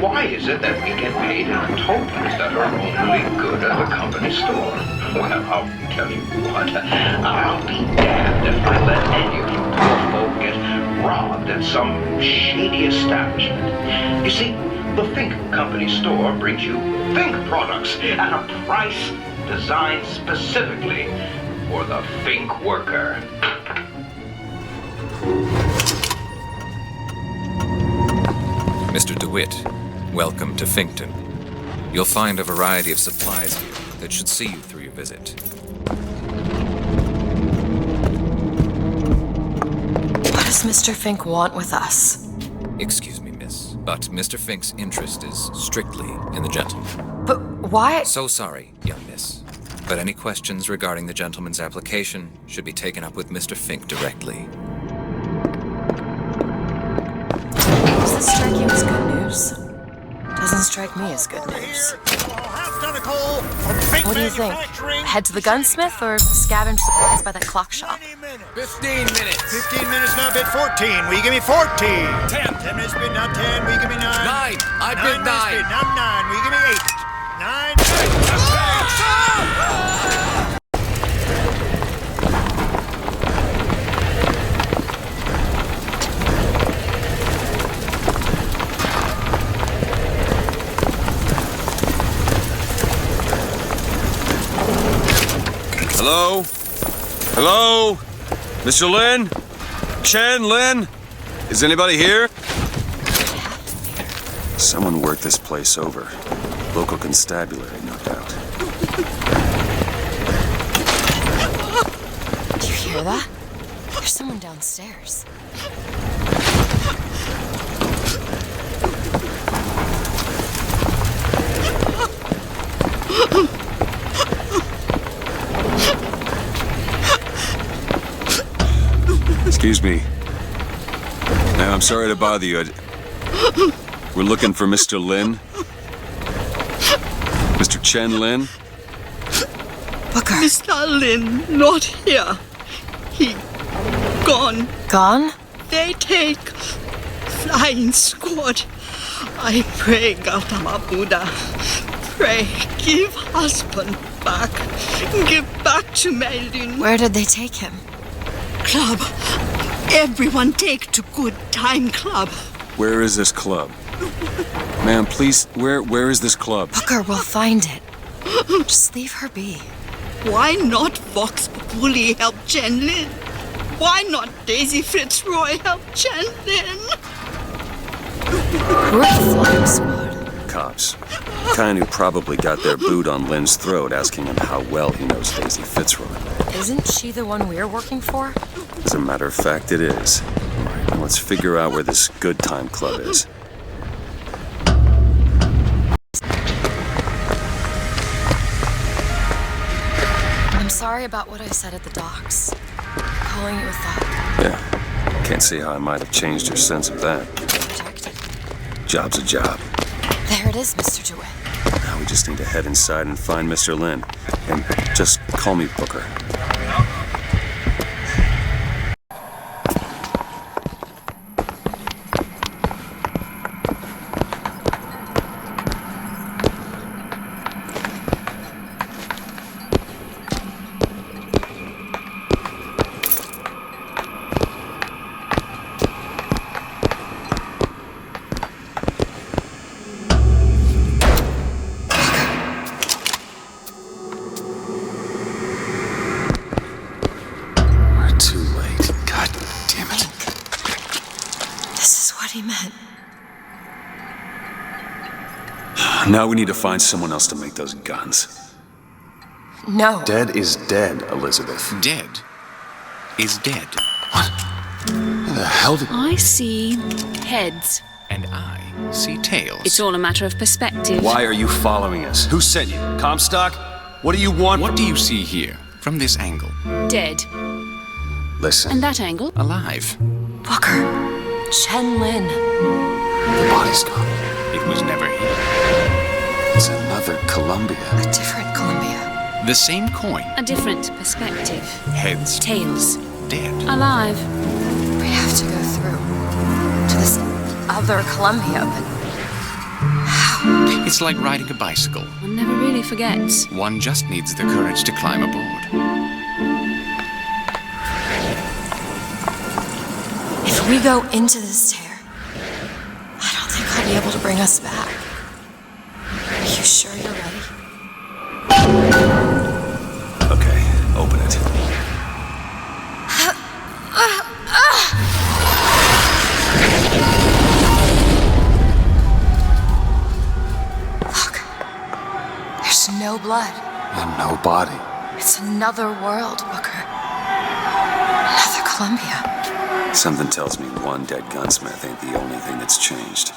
Why is it that we get paid in tokens that are only good at the company store? Well, I'll tell you what, I'll be damned if I let any of you poor folk get robbed at some shady establishment. You see, the Fink Company store brings you Fink products at a price designed specifically for the Fink worker. Mr. DeWitt, welcome to Finkton. You'll find a variety of supplies here that should see you through your visit. What does Mr. Fink want with us? Excuse me, miss, but Mr. Fink's interest is strictly in the gentleman. But why? So sorry, young miss, but any questions regarding the gentleman's application should be taken up with Mr. Fink directly. Does this strike you as good news? Doesn't strike me as good news. What do you think? Head to the gunsmith or scavenge supplies by that clock shop? 15 minutes. 15 minutes now, bid 14. Will you give me 14? 10. 10 minutes bid, now 10. Will you give me 9? 9. I bid 9. Bid, now 9. Will you give me 8? 9. Hello? Hello? Mr. Lin? Chen, Lin? Is anybody here? Someone worked this place over. Local constabulary, no doubt. Do you hear that? There's someone downstairs. Excuse me. Ma'am, I'm sorry to bother you. We're looking for Mr. Lin. Mr. Chen Lin. Booker. Mr. Lin, not here. He gone. Gone? They take flying squad. I pray, Gautama Buddha. Pray, give husband back. Give back to Melin. Where did they take him? Club. Everyone take to good time club. Where is this club? Ma'am, please, where is this club? Booker will find it. Just leave her be. Why not Vox Populi help Chen Lin? Why not Daisy Fitzroy help Chen Lin? Who are the flying squad? Cops. The kind who probably got their boot on Lin's throat asking him how well he knows Daisy Fitzroy. Isn't she the one we're working for? As a matter of fact, it is. All right, now let's figure out where this good time club is. I'm sorry about what I said at the docks. Calling you a thought. Yeah. Can't see how I might have changed your sense of that. Rejected. Job's a job. There it is, Mr. DeWitt. Now we just need to head inside and find Mr. Lin. And just call me Booker. Now we need to find someone else to make those guns. No. Dead is dead, Elizabeth. Dead is dead. What? Where the hell did... I see heads. And I see tails. It's all a matter of perspective. Why are you following us? Who sent you? Comstock? What do you want? What do you see here, from this angle? Dead. Listen. And that angle? Alive. Booker. Chen Lin. The body's gone. It was never here. It's another Columbia. A different Columbia. The same coin. A different perspective. Heads. Tails. Dead. Alive. We have to go through to this other Columbia, but how? It's like riding a bicycle. One never really forgets. One just needs the courage to climb aboard. If we go into this tear, I don't think I'll be able to bring us back. Are you sure you're ready? Okay, open it. Look. There's no blood. And no body. It's another world, Booker. Another Columbia. Something tells me one dead gunsmith ain't the only thing that's changed.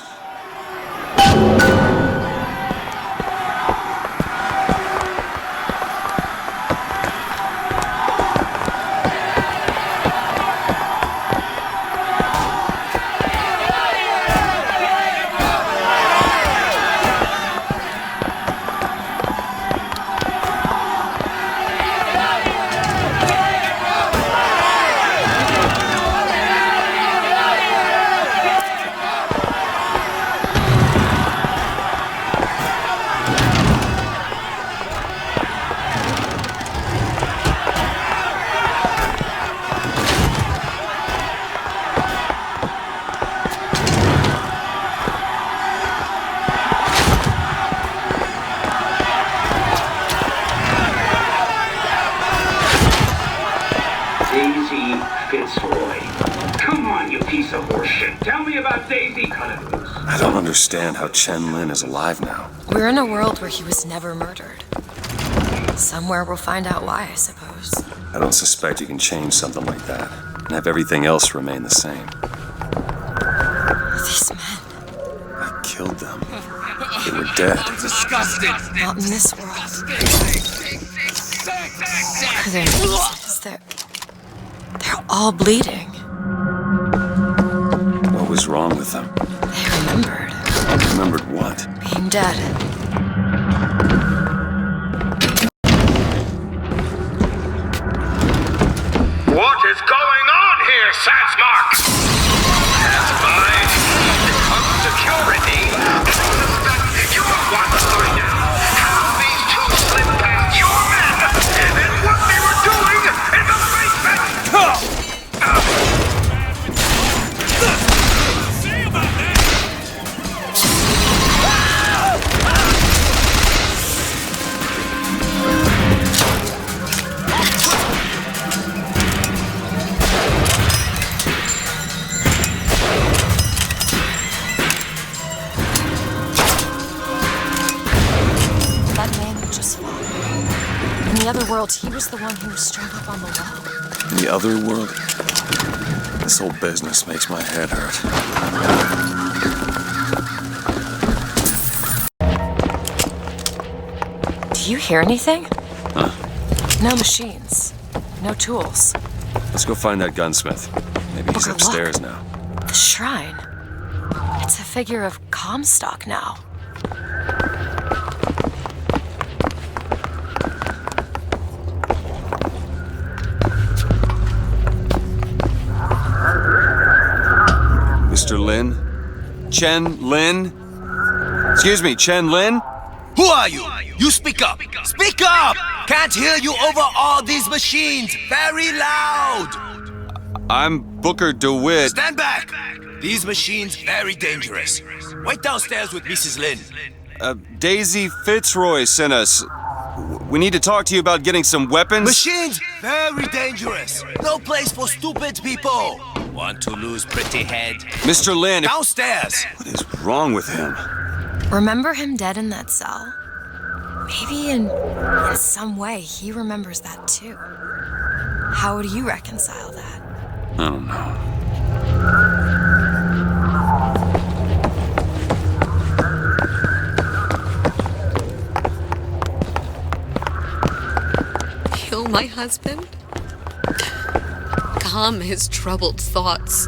I don't understand how Chen Lin is alive now. We're in a world where he was never murdered. Somewhere we'll find out why, I suppose. I don't suspect you can change something like that and have everything else remain the same. These men. I killed them. They were dead. Disgusting. Not in this world. They're pieces. They're all bleeding. What was wrong with them? They remembered. Remembered what? Being dead. What is going on here, Sansmark? As by become security, you are want to find out how these two slipped past your men and what they were doing in the basement. the other world, he was the one who was strung up on the wall. The other world? This whole business makes my head hurt. Do you hear anything? Huh? No machines. No tools. Let's go find that gunsmith. Maybe he's Booker, upstairs look. now. The shrine. It's a figure of Comstock now. Mr. Lin? Chen Lin? Excuse me, Chen Lin? Who are you? You speak up! Speak up! Can't hear you over all these machines! Very loud! I'm Booker DeWitt. Stand back! These machines very dangerous. Wait downstairs with Mrs. Lin. Daisy Fitzroy sent us. We need to talk to you about getting some weapons. Machines very dangerous. No place for stupid people. Want to lose pretty head? Mr. Lin, downstairs. What is wrong with him? Remember him dead in that cell? Maybe in some way he remembers that too. How would you reconcile that? I don't know. Kill my husband? Calm his troubled thoughts.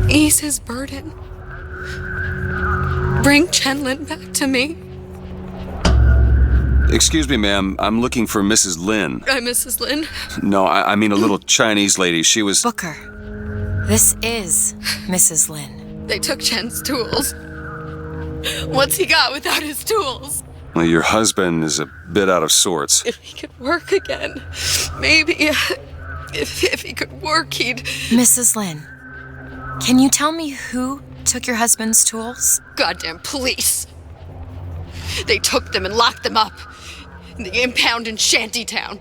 Ease his burden. Bring Chen-Lin back to me. Excuse me, ma'am. I'm looking for Mrs. Lin. I'm Mrs. Lin. No, I mean a little Chinese lady. She was... Booker, this is Mrs. Lin. They took Chen's tools. What's he got without his tools? Well, your husband is a bit out of sorts. If he could work again, maybe. If he could work, he'd... Mrs. Lin, can you tell me who took your husband's tools? Goddamn police. They took them and locked them up in the impound in Shantytown.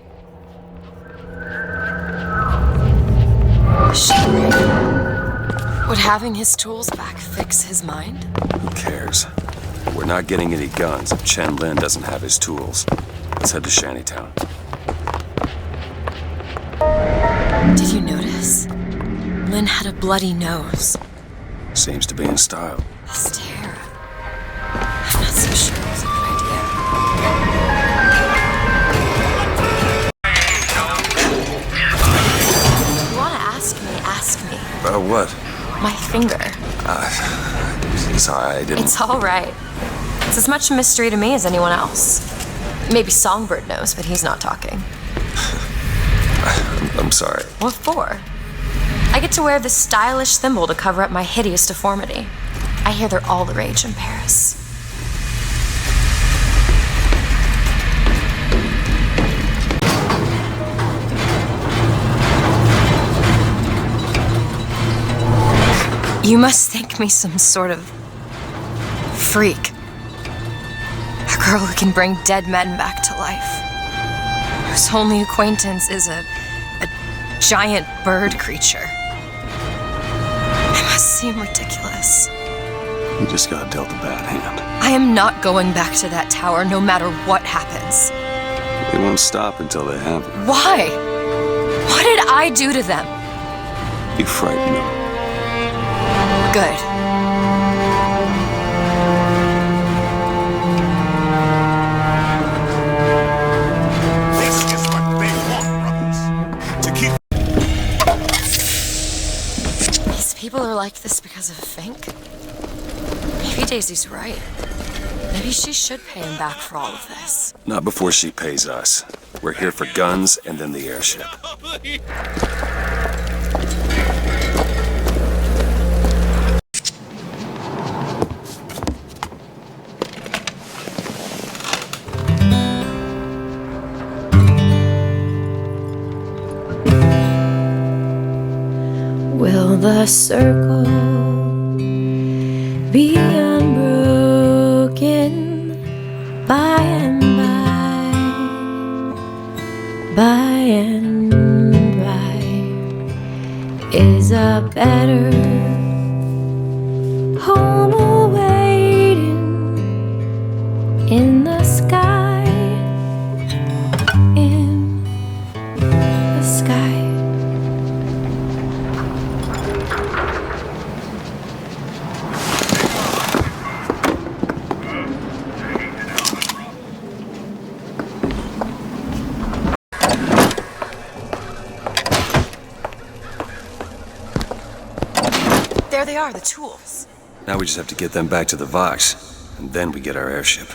Would having his tools back fix his mind? Who cares? We're not getting any guns if Chen Lin doesn't have his tools. Let's head to Shantytown. Did you notice? Lin had a bloody nose. Seems to be in style. This tear. I'm not so sure it was a good idea. If you want to ask me. About what? My finger. Sorry, I didn't... It's all right. It's as much a mystery to me as anyone else. Maybe Songbird knows, but he's not talking. I'm sorry. What for? I get to wear this stylish thimble to cover up my hideous deformity. I hear they're all the rage in Paris. You must think me some sort of freak. A girl who can bring dead men back to life. Whose only acquaintance is a giant bird creature. It must seem ridiculous. You just got dealt a bad hand. I am not going back to that tower no matter what happens. They won't stop until they have you. Why? What did I do to them? You frightened them. Good. This is what they want, brothers. To keep... These people are like this because of Fink? Maybe Daisy's right. Maybe she should pay him back for all of this. Not before she pays us. We're here for guns and then the airship. Will the circle be unbroken by and by, by and by? Is a better home awaiting in the sky? There they are, the tools. Now we just have to get them back to the Vox, and then we get our airship.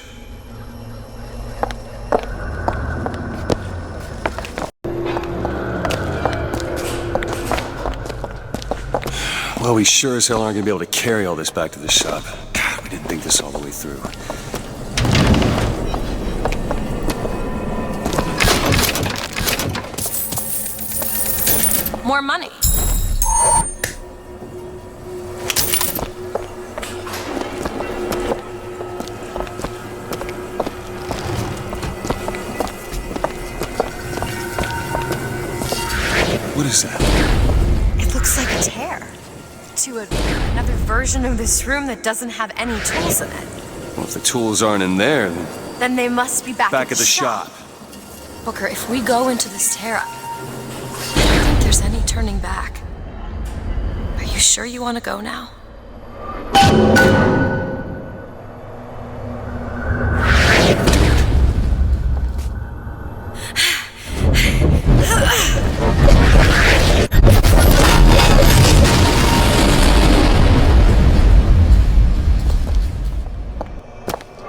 Well, we sure as hell aren't gonna be able to carry all this back to the shop. God, we didn't think this all the way through. More money. What is that? It looks like a tear to another version of this room that doesn't have any tools in it. Well, if the tools aren't in there, Then they must be back at the shop. Booker, if we go into this tear up, I don't think there's any turning back. Are you sure you want to go now?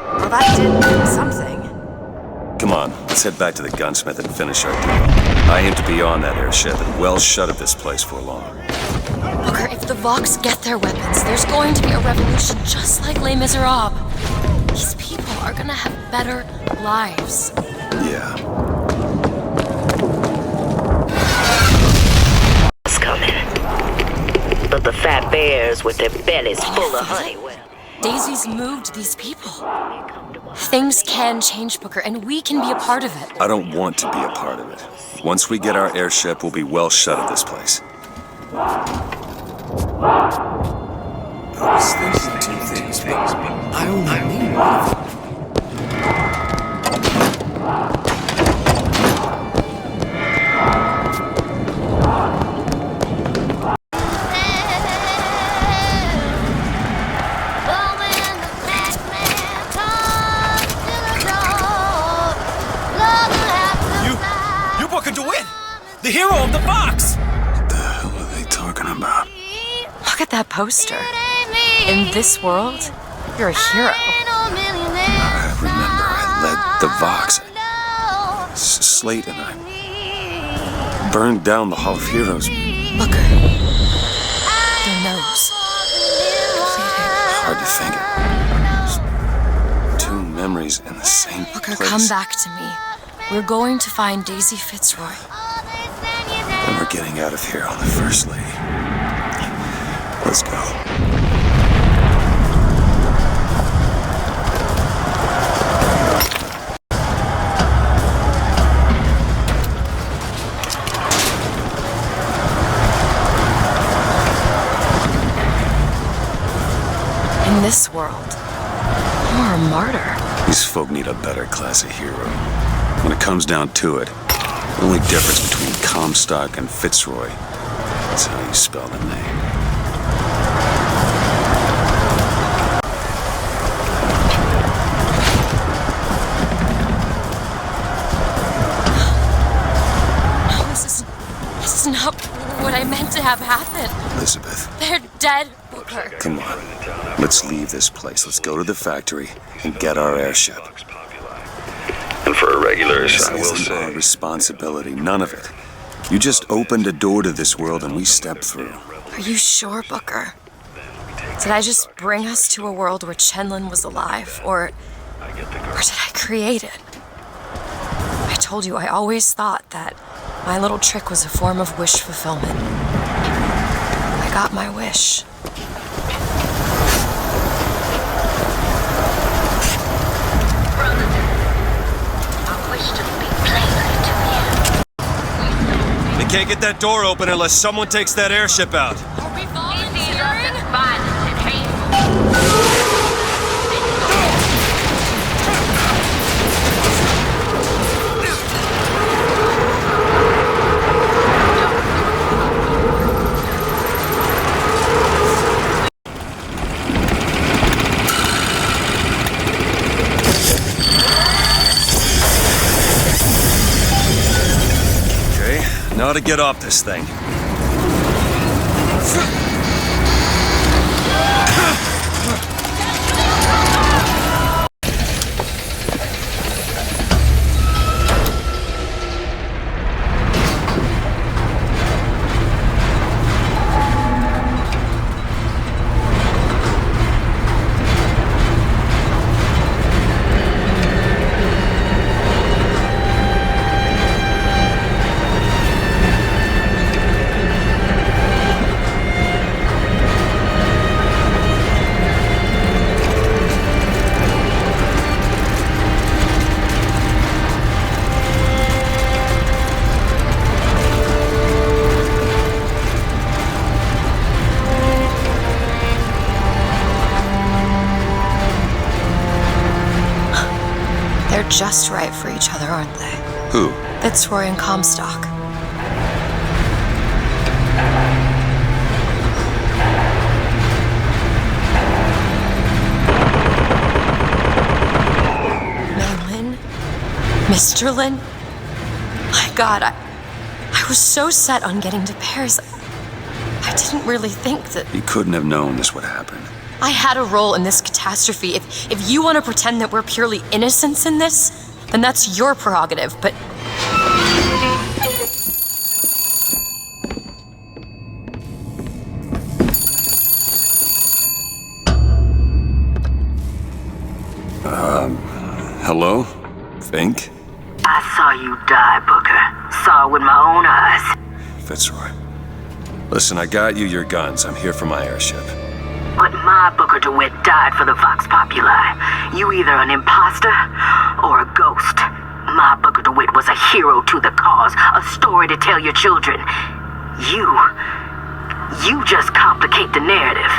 Well, that did something. Come on, let's head back to the gunsmith and finish our deal. I aim to be on that airship and well shut of this place for long. Booker, if the Vox get their weapons, there's going to be a revolution just like Les Miserables. These people are gonna have better lives. Yeah. It's coming. But the fat bears with their bellies full of honey. Daisy's moved these people. Things can change, Booker, and we can be a part of it. I don't want to be a part of it. Once we get our airship, we'll be well shut of this place. I was thinking two things, but I only mean one. You Booker DeWitt! The hero of the Vox! What the hell are they talking about? Look at that poster. In this world, you're a hero. I remember I led the Vox. Slate and I burned down the Hall of Heroes. Booker. Your nose. Hard to think of. Two memories in the same Booker, place. come back to me. We're going to find Daisy Fitzroy. And we're getting out of here on the First Lady. Let's go. In this world, you're a martyr. These folk need a better class of hero. When it comes down to it, the only difference between Comstock and Fitzroy is how you spell the name. No, this is not what I meant to have happen. Elizabeth, They're dead, Booker. come on. Let's leave this place. Let's go to the factory and get our airship. And for irregulars, This I will isn't say... our responsibility. None of it. You just opened a door to this world and we stepped through. Are you sure, Booker? Did I just bring us to a world where Chenlin was alive, or did I create it? I told you I always thought that my little trick was a form of wish fulfillment. I got my wish. They can't get that door open unless someone takes that airship out. Are we volunteering? Now to get off this thing. They're just right for each other, aren't they? Who? Fitzroy and Comstock. Lin? Mr. Lin? My God, I was so set on getting to Paris. I didn't really think that... You couldn't have known this would happen. I had a role in this catastrophe. If you want to pretend that we're purely innocents in this, then that's your prerogative, but... Hello? Fink? I saw you die, Booker. Saw it with my own eyes. Fitzroy. Listen, I got you your guns. I'm here for my airship. But my Booker DeWitt died for the Vox Populi. You either an imposter or a ghost. My Booker DeWitt was a hero to the cause, a story to tell your children. You just complicate the narrative.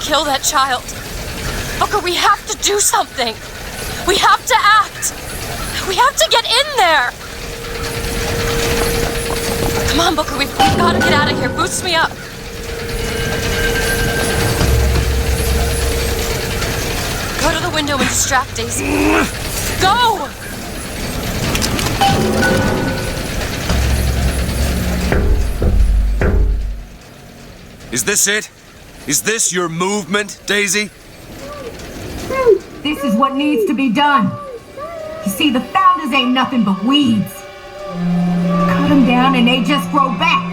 Kill that child. Booker, we have to do something. We have to act. We have to get in there. Come on, Booker, we've got to get out of here. Boost me up. Go to the window and distract Daisy. Go! Is this it? Is this your movement, Daisy? This is what needs to be done. You see, the founders ain't nothing but weeds. Cut them down and they just grow back.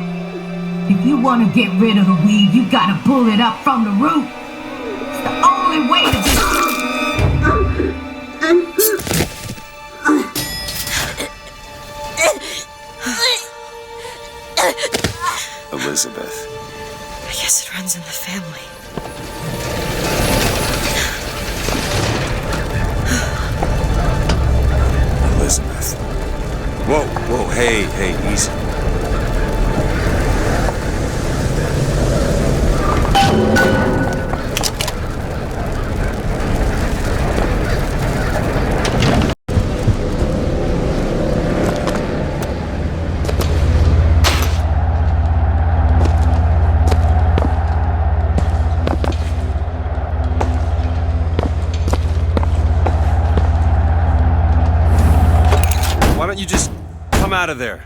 If you want to get rid of the weed, you gotta pull it up from the root. It's the only way to do it. Elizabeth. I guess it runs in the family. Elizabeth. Whoa, hey, easy. You just come out of there.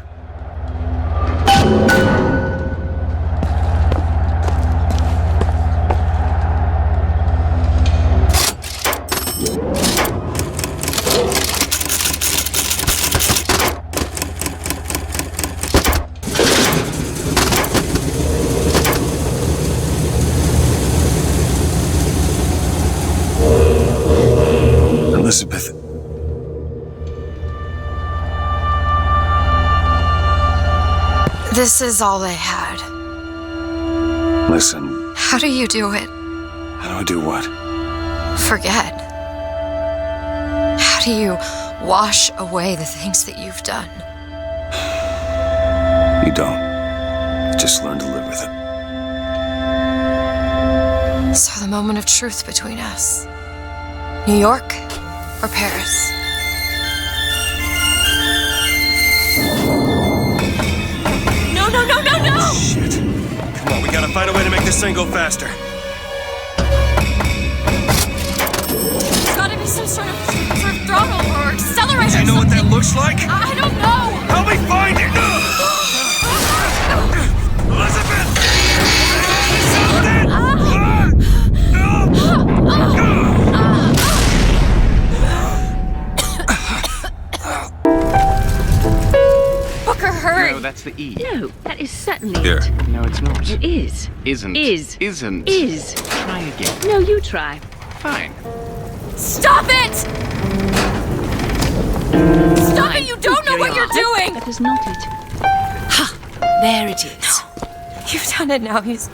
Elizabeth. This is all I had. Listen. How do you do it? How do I do what? Forget. How do you wash away the things that you've done? You don't. You just learn to live with it. So the moment of truth between us. New York or Paris? No! Shit. Come on, we gotta find a way to make this thing go faster. There's gotta be some sort of throttle or accelerator. Do you know what that looks like? I don't know! Help me find it! Elizabeth! That's the E. No, that is certainly Here. it. No, it's not. It is. Isn't. Is. Isn't. Is. Try again. No, you try. Fine. Stop it! Stop it! You don't know what you're doing! That is not it. Ha! There it is. You've done it now. He's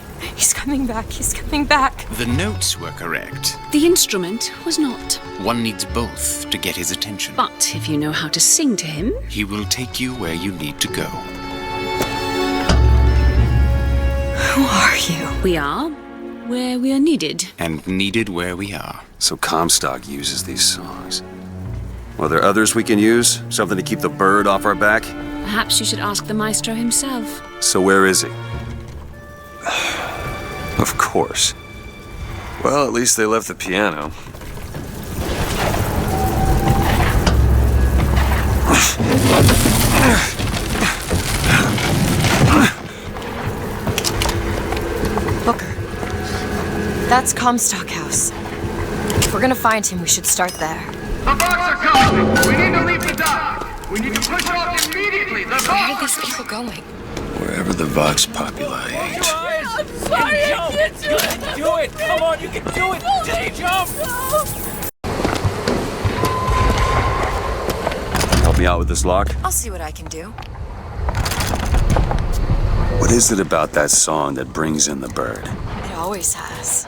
coming back. He's coming back. The notes were correct. The instrument was not. One needs both to get his attention. But if you know how to sing to him... He will take you where you need to go. Who are you? We are where we are needed. And needed where we are. So Comstock uses these songs. Well, there others we can use? Something to keep the bird off our back? Perhaps you should ask the maestro himself. So where is he? Of course. Well, at least they left the piano. Booker. That's Comstock House. If we're gonna find him, we should start there. The Vox are coming! We need to leave the dock! We need to push off immediately! The Vox Where are these people going? Wherever the Vox Populi ain't. I'm sorry, I can't do it! Do it! Come on, you can do it! Just jump! Help me out with this lock? I'll see what I can do. What is it about that song that brings in the bird? It always has.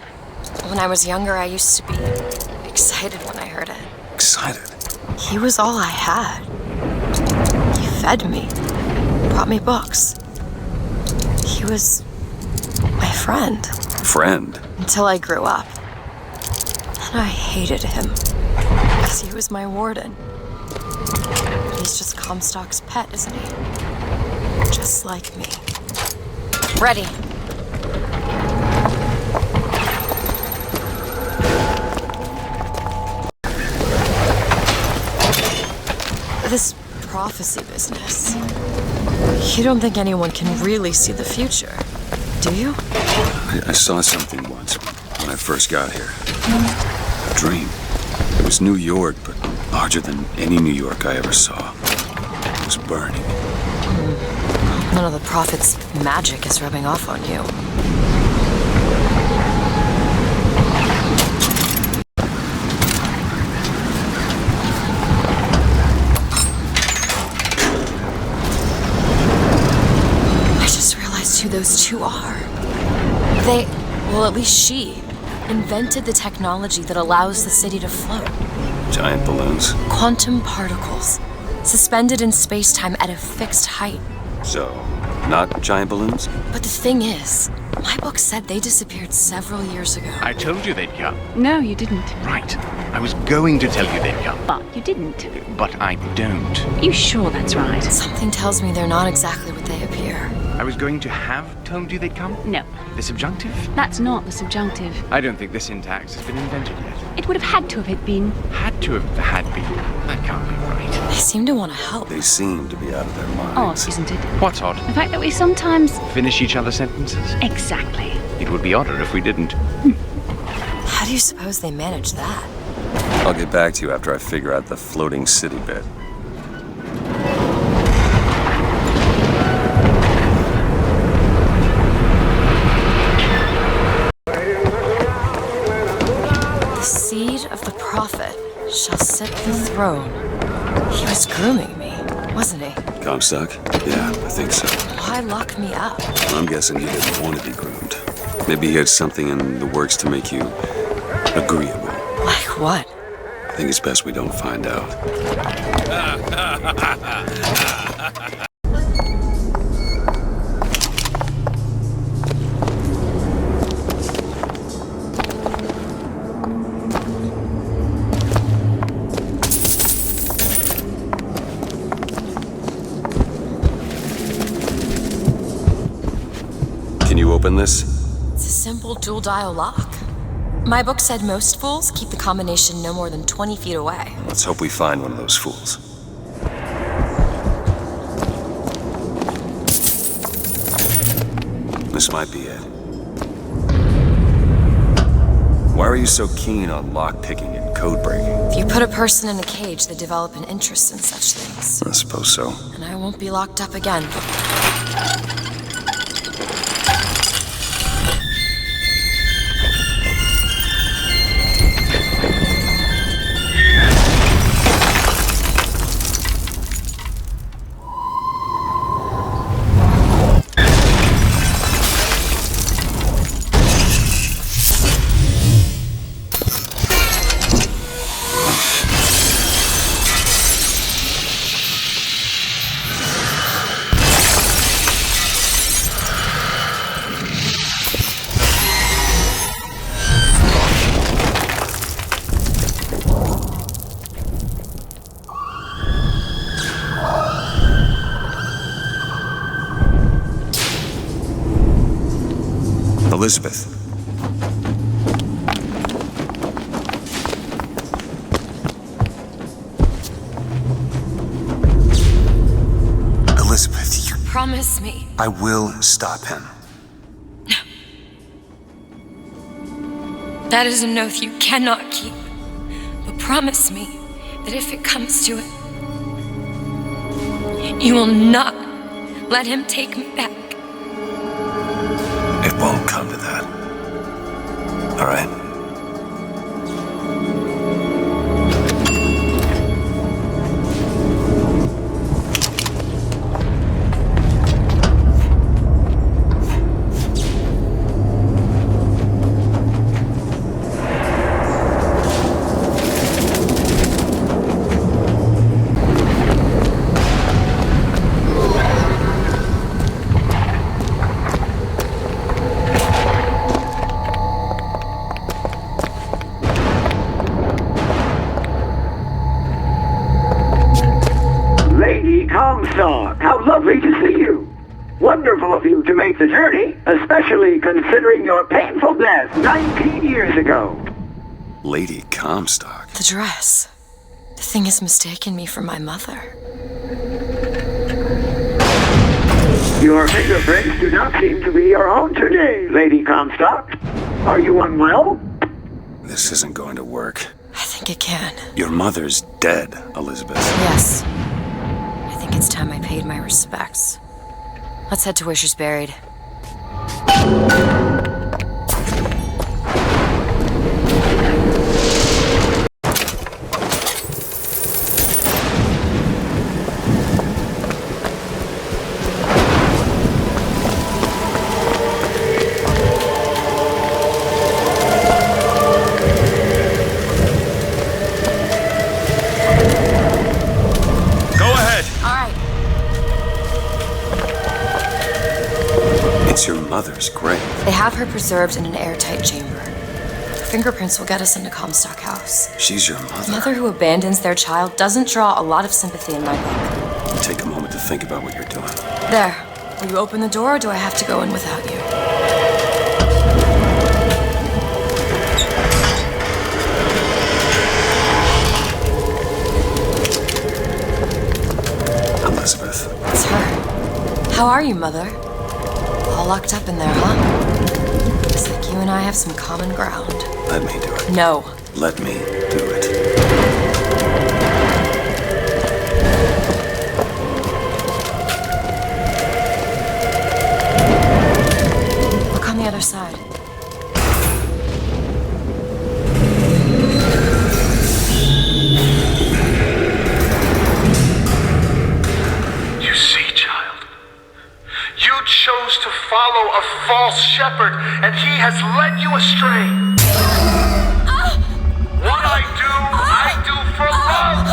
When I was younger, I used to be excited when I heard it. Excited? He was all I had. He fed me, brought me books. He was my friend. Friend? Until I grew up. And I hated him. Because he was my warden. He's just Comstock's pet, isn't he? Just like me. Ready. This prophecy business. You don't think anyone can really see the future, do you? I saw something once when I first got here. A dream. It was New York, but larger than any New York I ever saw. It was burning. None of the prophet's magic is rubbing off on you. I just realized who those two are. They, well, at least she, invented the technology that allows the city to float. Giant balloons. Quantum particles, suspended in space-time at a fixed height. So, not giant balloons? But the thing is, my book said they disappeared several years ago. I told you they'd come. No, you didn't. Right. I was going to tell you they'd come. But you didn't. But I don't. You sure that's right? Something tells me they're not exactly what they appear. I was going to have told you they'd come? No. The subjunctive? That's not the subjunctive. I don't think the syntax has been invented yet. It would have had to have been. Had to have had been. That can't be right. They seem to want to help. They seem to be out of their Odd, minds. isn't it? What's odd? The fact that we sometimes... Finish each other's sentences? Exactly. It would be odder if we didn't. How do you suppose they manage that? I'll get back to you after I figure out the floating city bit. The seed of the prophet shall sit the throne. He was grooming me, wasn't he? Comstock? Yeah, I think so. Why lock me up? I'm guessing he didn't want to be groomed. Maybe he had something in the works to make you agreeable. Like what? I think it's best we don't find out. Can you open this? It's a simple dual dial lock. My book said most fools keep the combination no more than 20 feet away. Let's hope we find one of those fools. This might be it. Why are you so keen on lockpicking and code breaking? If you put a person in a cage, they develop an interest in such things. I suppose so. And I won't be locked up again. Elizabeth. Elizabeth, you... Promise me. I will stop him. That is an oath you cannot keep. But promise me that if it comes to it, you will not let him take me back. It won't come to that. All right? How lovely to see you. Wonderful of you to make the journey, especially considering your painful death 19 years ago. Lady Comstock. The dress. The thing has mistaken me for my mother. Your fingerprints do not seem to be your own today, Lady Comstock. Are you unwell? This isn't going to work. I think it can. Your mother's dead, Elizabeth. Yes. I think it's time I paid my respects. Let's head to where she's buried. Mother's grave. They have her preserved in an airtight chamber. Her fingerprints will get us into Comstock House. She's your mother. A mother who abandons their child doesn't draw a lot of sympathy in my book. Take a moment to think about what you're doing. There. Will you open the door, or do I have to go in without you? Elizabeth. It's her. How are you, Mother? All locked up in there, huh? Looks like you and I have some common ground. Let me do it. No. Let me do it. Look on the other side. You see, child, you chose to follow a false shepherd, and he has led you astray. What I do for love.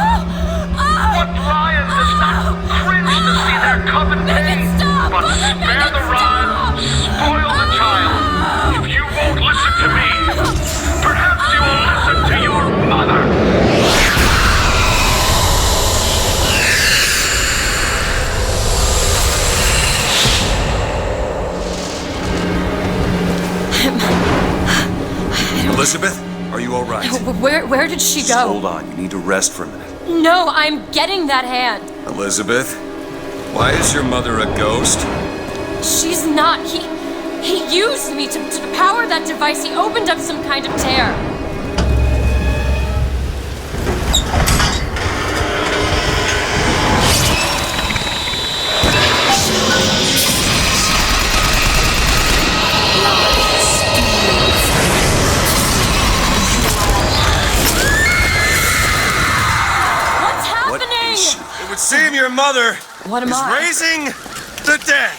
What lion does not cringe to see their coven pain? But spare the rod, spoil the child. If you won't listen to me, perhaps you will listen to your mother. Elizabeth, are you all right? Where did she go? Hold on, you need to rest for a minute. No, I'm getting that hand. Elizabeth, why is your mother a ghost? She's not. He used me to power that device. He opened up some kind of tear. What's happening? It would seem your mother What am is I? raising the dead.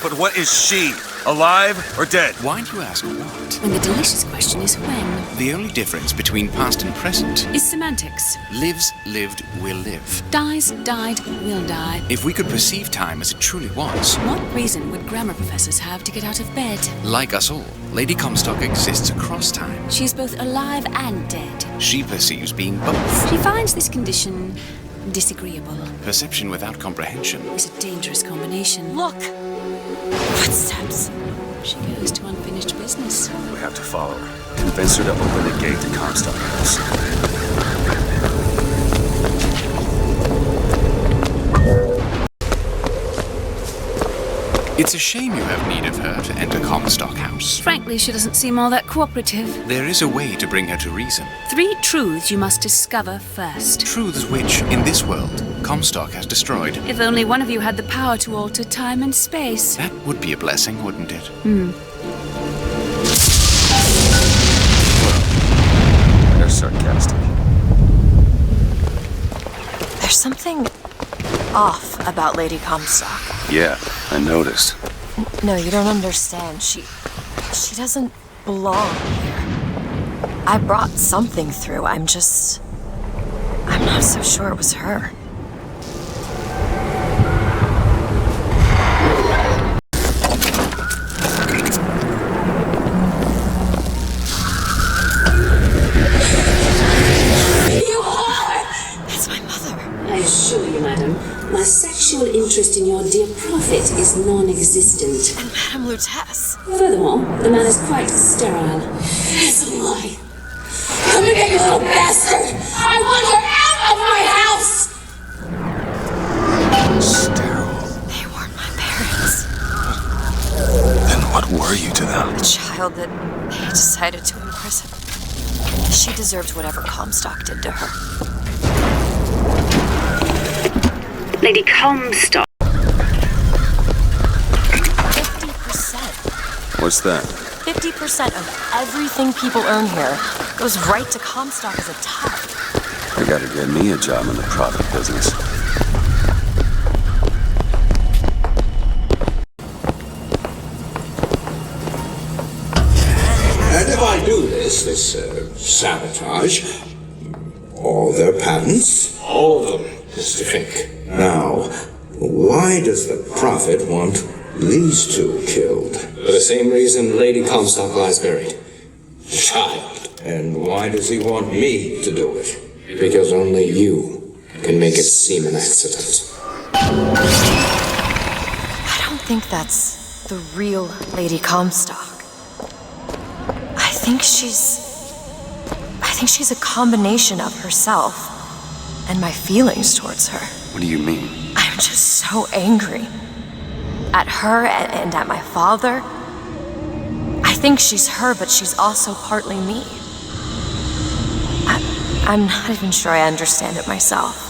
But what is she? Alive or dead? Why do you ask what? And the delicious question is when. The only difference between past and present Is semantics. lives, lived, will live. Dies, died, will die. If we could perceive time as it truly was, What reason would grammar professors have to get out of bed? like us all, Lady Comstock exists across time. She's both alive and dead. She perceives being both. She finds this condition disagreeable. Perception without comprehension. It's a dangerous combination. Look! Footsteps. She goes to unfinished business. We have to follow her. Convince her to open the gate to Comstock House. It's a shame you have need of her to enter Comstock House. Frankly, she doesn't seem all that cooperative. There is a way to bring her to reason. 3 truths you must discover first. Truths which, in this world, Comstock has destroyed. If only one of you had the power to alter time and space. That would be a blessing, wouldn't it? They're sarcastic. There's something off about Lady Comstock. Yeah, I noticed. No, you don't understand. She doesn't belong here. I brought something through. I'm not so sure it was her. You are! That's my mother. I assure you, madam, my sexual interest in your dear prophet is non-existent. And Madame Lutece. Furthermore, the man is quite sterile. It's a lie. Come again, you little bastard! I want her out of my house! Sterile. They weren't my parents. Then what were you to them? The child that they decided to imprison. She deserved whatever Comstock did to her. Lady Comstock. 50%. What's that? 50% of everything people earn here goes right to Comstock as a tithe. I gotta get me a job in the profit business. And if I do this sabotage, all their patents, all of them, Mr. Fink. Now, why does the prophet want these two killed? For the same reason Lady Comstock lies buried. Child. And why does he want me to do it? Because only you can make it seem an accident. I don't think that's the real Lady Comstock. I think she's a combination of herself and my feelings towards her. What do you mean? I'm just so angry. At her and at my father. I think she's her, but she's also partly me. I'm not even sure I understand it myself.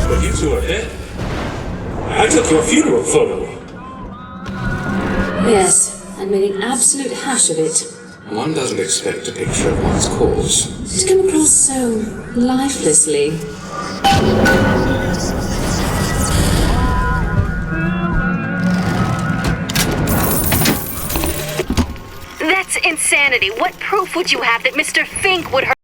But you two are dead. I took your funeral photo. Yes, and made an absolute hash of it. One doesn't expect a picture of one's cause. It came across so lifelessly. That's insanity. What proof would you have that Mr. Fink would hurt?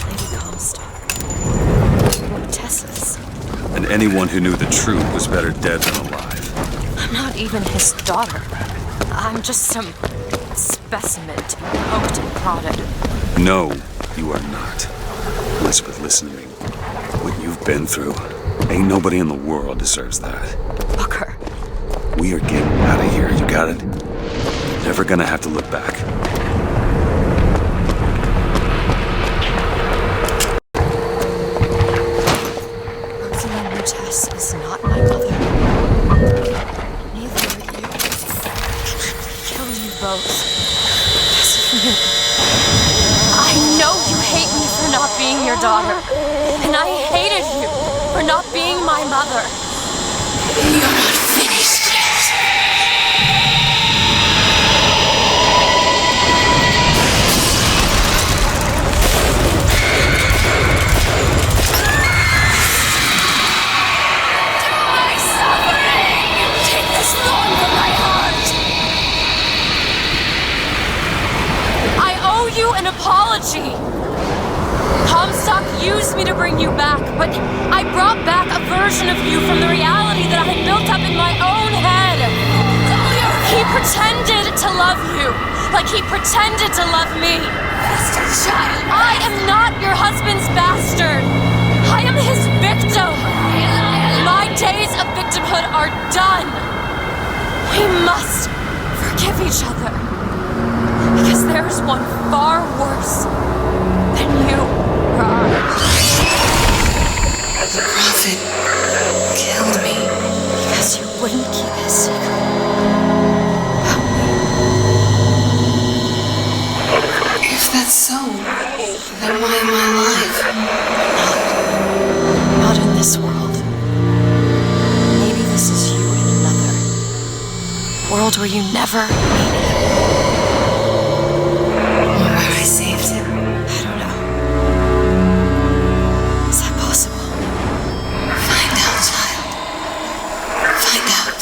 Lady Comstock. Tessa's. And anyone who knew the truth was better dead than alive. I'm not even his daughter. I'm just some specimen to be poked and prodded. No, you are not. Elizabeth, listen to me. What you've been through, ain't nobody in the world deserves that. Booker, We are getting out of here, you got it? Never gonna have to look back. Rosalind Tess is not my mother. Neither are you. I'll kill you both. I know you hate me for not being your daughter. And I hated you for not being my mother. You're not finished yet. My suffering! Take this thorn from my heart! I owe you an apology. Comstock used me to bring you back, but I brought back a version of you from the reality that I had built up in my own head. He pretended to love you, like he pretended to love me. Child, I am not your husband's bastard. I am his victim. My days of victimhood are done. We must forgive each other, because there is one far worse than you. The prophet killed me because you wouldn't keep his secret. If that's so, then why am I alive? Not in this world. Maybe this is you in another world where you never meet him. What about I saved him? I don't know. Is that possible? Find out, child. Find out.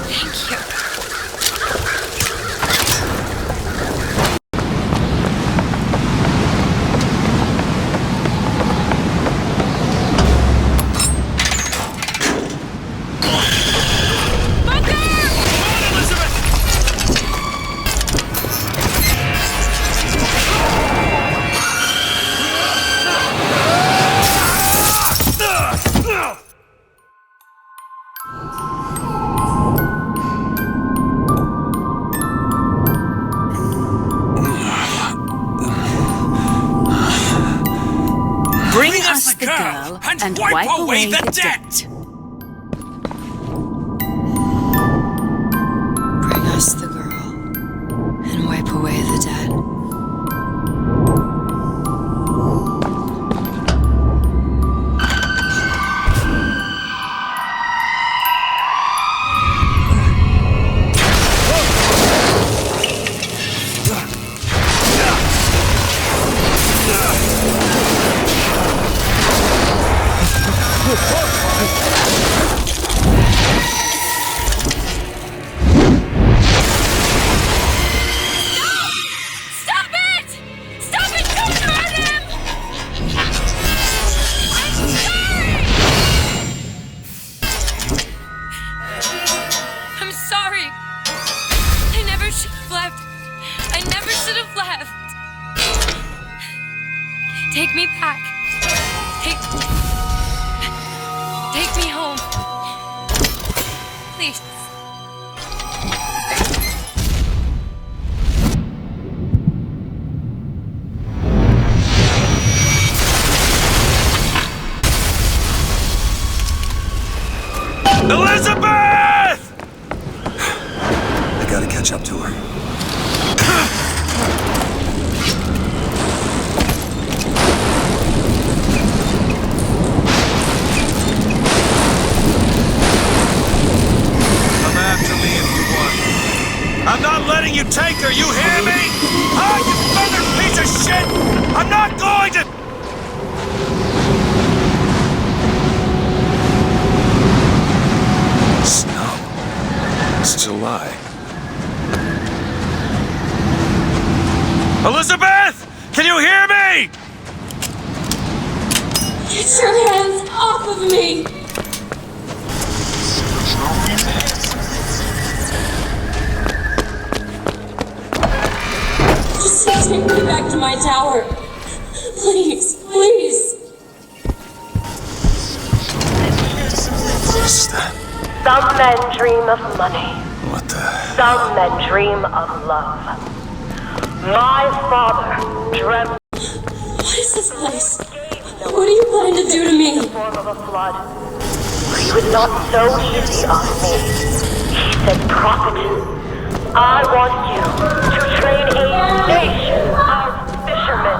Thank you. Bring us the girl and wipe away the debt. Bring us the girl and wipe away the dead. Take me back. Take me home. Please. Elizabeth! I gotta catch up to her. I'm not letting you take her, you hear me? Ah, you feathered piece of shit! I'm not going to... Snow. It's July. Elizabeth! Can you hear me? Get your hands off of me! me back to my tower. Please, please. What's that? Some men dream of money. What the? Some men dream of love. My father dreamt. What is this place? What are you planning to do to me? Form of a flood. He was not so easy on me. He said, "Prophet, I want you to train a nation of fishermen."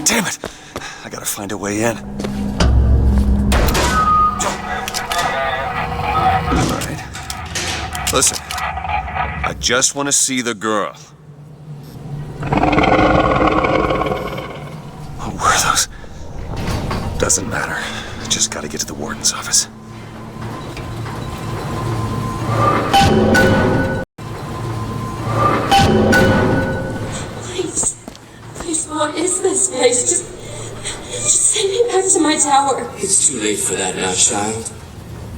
Damn it! I gotta find a way in. Alright. Listen. I just want to see the girl. What were those? Doesn't matter. I just gotta get to the warden's office. Please, what is this place? Just send me back to my tower. It's too late for that now, child.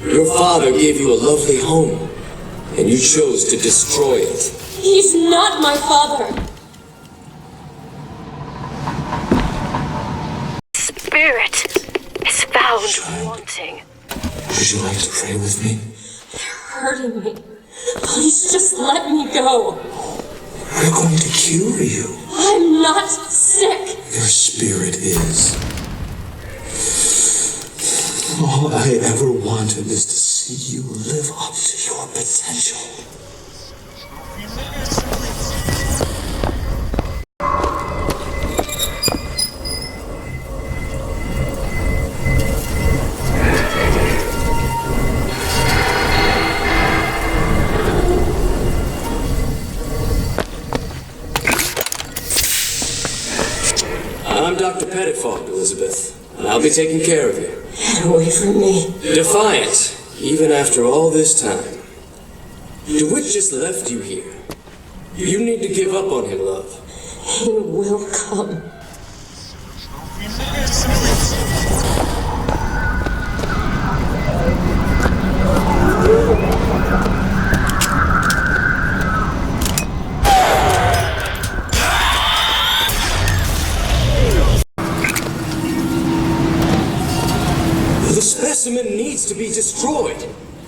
Your father gave you a lovely home, and you chose to destroy it. He's not my father. Spirit is found wanting. Would you like to pray with me? They're hurting me. Please just let me go. We're going to cure you. I'm not sick. Your spirit is. All I ever wanted is to see you live up to your potential. I'm Dr. Pettifog, Elizabeth, and I'll be taking care of you. Get away from me. Defiant, even after all this time. DeWitt just left you here. You need to give up on him, love. He will come. The specimen needs to be destroyed.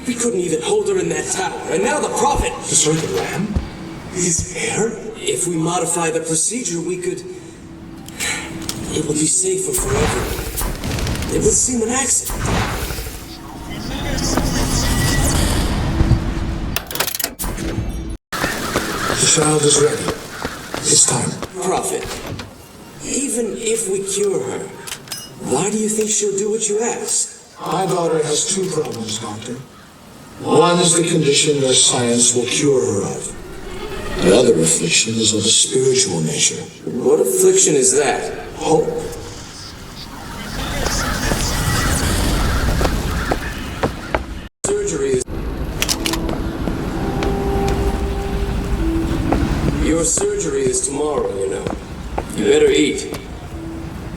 We couldn't even hold her in that tower, and now the Prophet... Destroy the ram? His heir? If we modify the procedure, we could... It would be safer for everyone. It would seem an accident. The child is ready. It's time. Prophet, even if we cure her, why do you think she'll do what you ask? My daughter has two problems, Doctor. One is the condition your science will cure her of. The other affliction is of a spiritual nature. What affliction is that? Hope. Surgery is... Your surgery is tomorrow, you know. You better eat.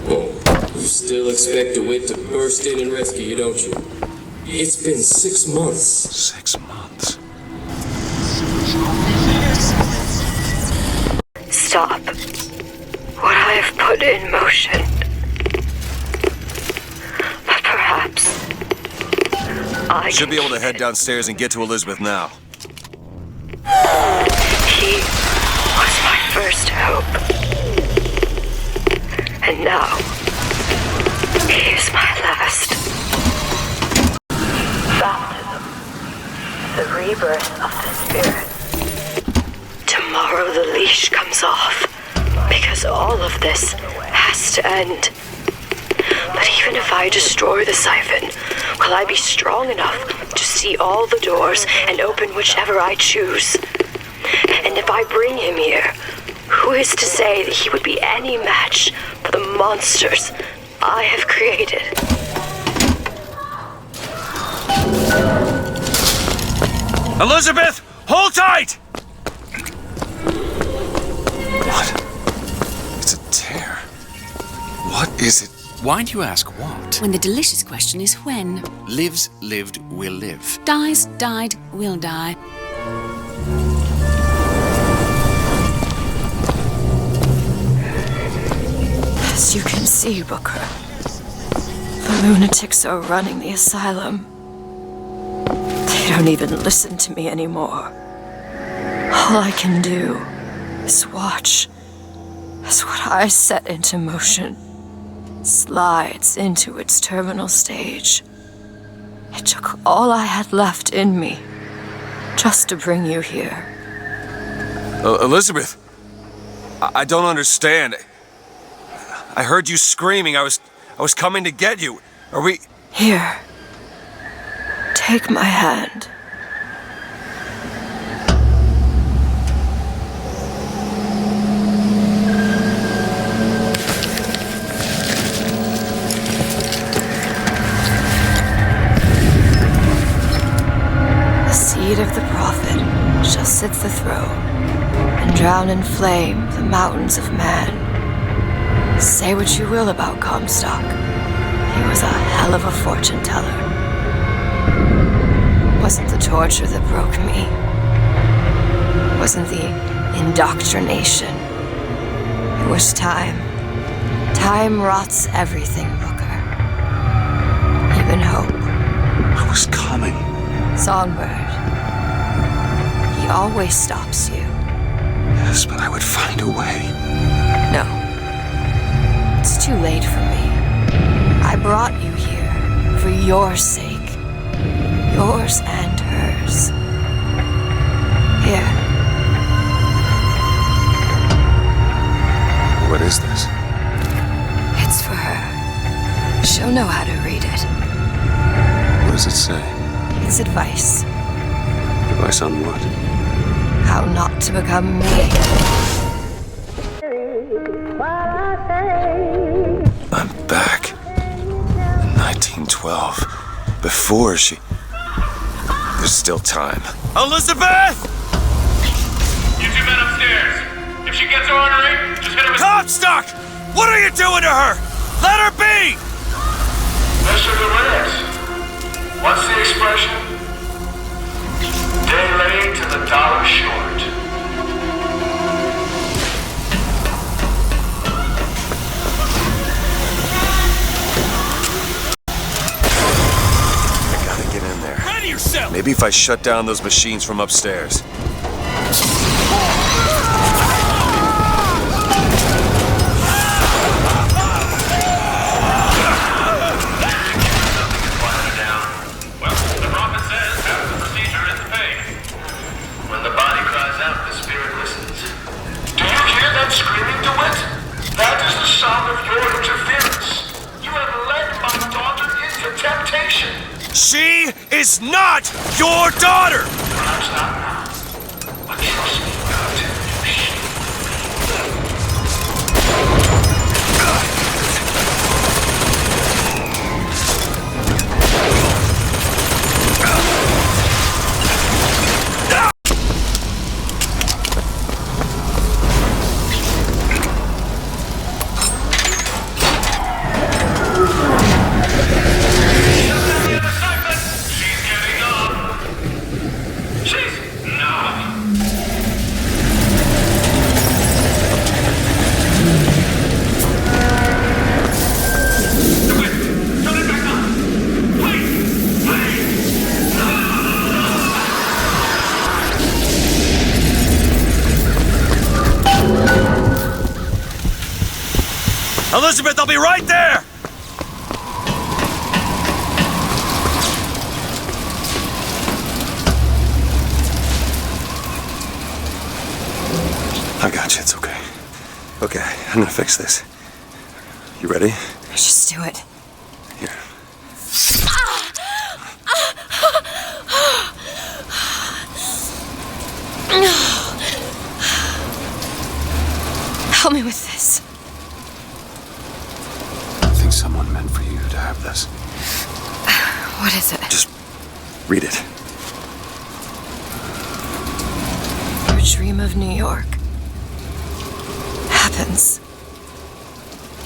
Oh, you still expect DeWitt to burst in and rescue you, don't you? It's been 6 months. 6 months? Stop what I have put in motion. But perhaps I Should be able to head downstairs and get to Elizabeth now. He was my first hope. And now, he is my last. Baptism, the rebirth of the spirit. tomorrow the leash comes off. Because all of this has to end. But even if I destroy the siphon, will I be strong enough to see all the doors and open whichever I choose? And if I bring him here, who is to say that he would be any match for the monsters I have created? Elizabeth, hold tight! What? It's a tear. What is it? Why do you ask what? When the delicious question is when. Lives, lived, will live. Dies, died, will die. As you can see, Booker, the lunatics are running the asylum. They don't even listen to me anymore. All I can do is watch as what I set into motion slides into its terminal stage. It took all I had left in me just to bring you here. Elizabeth, I don't understand. I heard you screaming. I was coming to get you. Are we... Here. Take my hand. The seed of the prophet shall sit the throne and drown in flame the mountains of man. Say what you will about Comstock. He was a hell of a fortune teller. Wasn't the torture that broke me. Wasn't the indoctrination. It was time. Time rots everything, Booker. Even hope. I was coming. Songbird. He always stops you. Yes, but I would find a way. No. It's too late for me. I brought you here for your sake. Yours and hers. Here. What is this? It's for her. She'll know how to read it. What does it say? It's advice. Advice on what? How not to become me. I'm back. In 1912. Before she... There's still time. Elizabeth! You two men upstairs. If she gets ornery, just hit her with... Comstock! What are you doing to her? Let her be! Mr. Durant, what's the expression? Day late and the dollar short. I gotta get in there. Ready yourself! Maybe if I shut down those machines from upstairs. Screaming to it? That is the sound of your interference. You have led my daughter into temptation. She is not your daughter! Perhaps not now. But trust me, God. Elizabeth, I'll be right there! Okay, I'm gonna fix this. You ready? Just do it. Here. Help me with this. I think someone meant for you to have this. What is it? Just read it. Your dream of New York happens.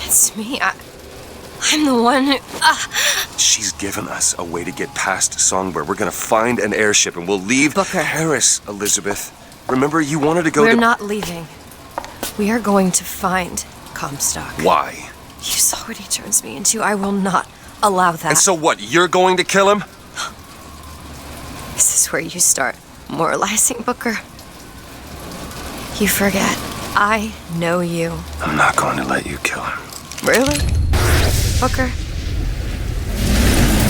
It's me. I'm the one who... She's given us a way to get past Songbird. We're gonna find an airship and we'll leave Paris, Elizabeth. Remember, you wanted to go We're not leaving. We are going to find Comstock. Why? You saw what he turns me into. I will not allow that. And so what? You're going to kill him? This is where you start moralizing, Booker. You forget. I know you. I'm not going to let you kill him. Really? Booker?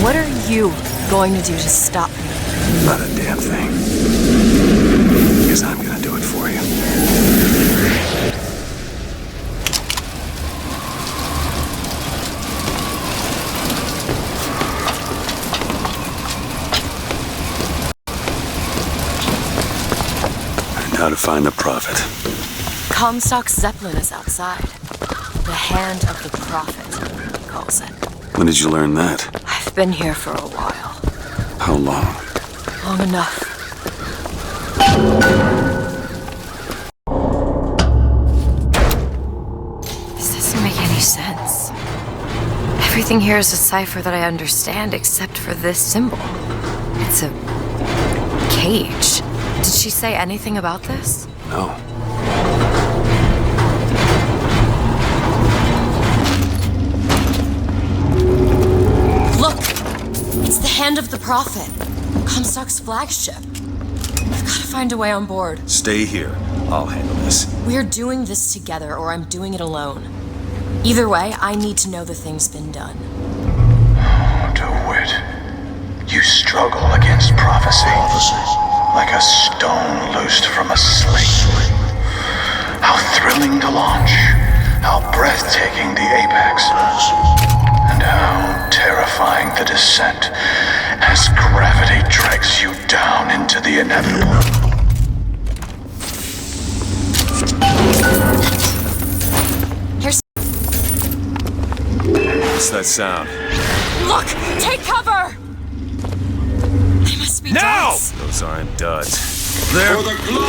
What are you going to do to stop me? Not a damn thing. Because I'm gonna do it for you. Now to find the Prophet. Comstock's Zeppelin is outside. The hand of the Prophet, he calls it. When did you learn that? I've been here for a while. How long? Long enough. This doesn't make any sense. Everything here is a cipher that I understand except for this symbol. It's a cage. Did she say anything about this? No. Look! It's the hand of the Prophet. Comstock's flagship. We've got to find a way on board. Stay here. I'll handle this. We're doing this together, or I'm doing it alone. Either way, I need to know the thing's been done. DeWitt, you struggle against prophecy. Like a stone loosed from a sling. How thrilling to launch. How breathtaking the apex. And how terrifying the descent as gravity drags you down into the inevitable. What's that sound? Look! Take cover! They must be duds. Those aren't duds. They're... For the glory!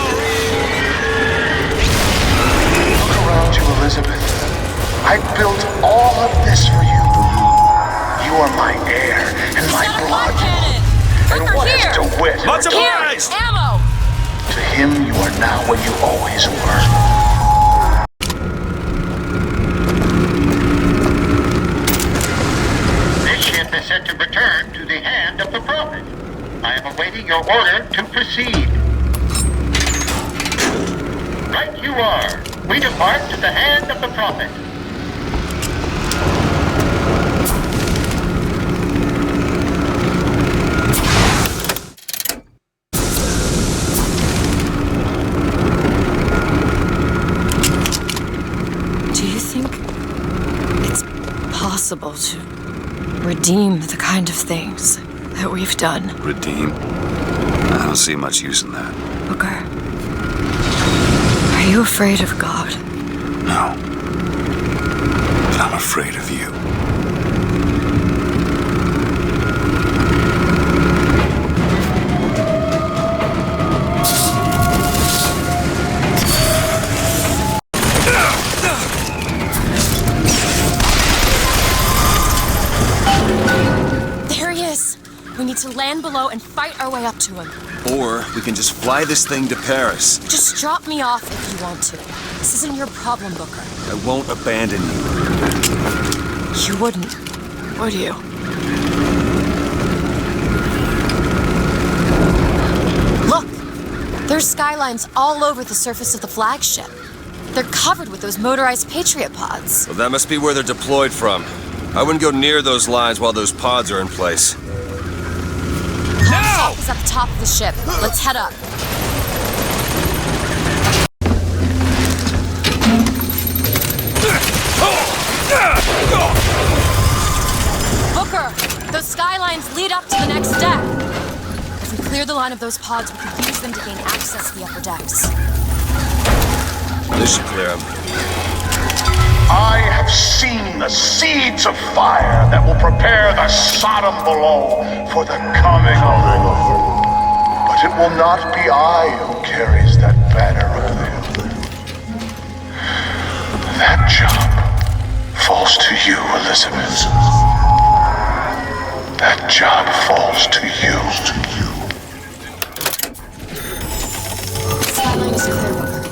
Look around you, Elizabeth. I built all of this for you. You are my air and my blood. And what is DeWitt? Lots of eyes! Ammo! To him, you are now what you always were. This ship is set to return to the hand of the Prophet. I am awaiting your order to proceed. Right you are. We depart to the hand of the Prophet. Do you think it's possible to redeem the kind of things that we've done? Redeem? I don't see much use in that. Booker, are you afraid of God? No. But I'm afraid of you. There he is! We need to land below and fight our way up to him. Or we can just fly this thing to Paris. Just drop me off if you want to. This isn't your problem, Booker. I won't abandon you. You wouldn't, would you? Look! There's skylines all over the surface of the flagship. They're covered with those motorized Patriot pods. Well, that must be where they're deployed from. I wouldn't go near those lines while those pods are in place. Comstock is at the top of the ship. Let's head up. Booker! Those skylines lead up to the next deck. If we clear the line of those pods, we can use them to gain access to the upper decks. This should clear up. I have seen the seeds of fire that will prepare the Sodom below for the coming of the Lord. But it will not be I who carries that banner of him. That job falls to you, Elizabeth. That job falls to you. Skyline is clear, Booker.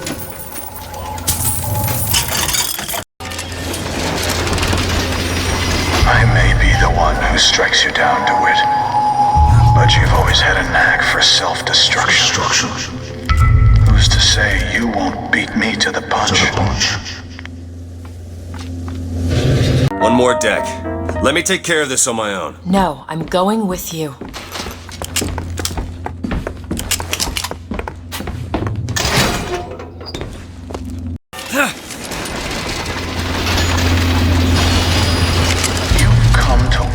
I may be the one who strikes you down, DeWitt, but you've always had a knack for self-destruction. Who's to say you won't beat me to the punch? One more deck. Let me take care of this on my own. No, I'm going with you.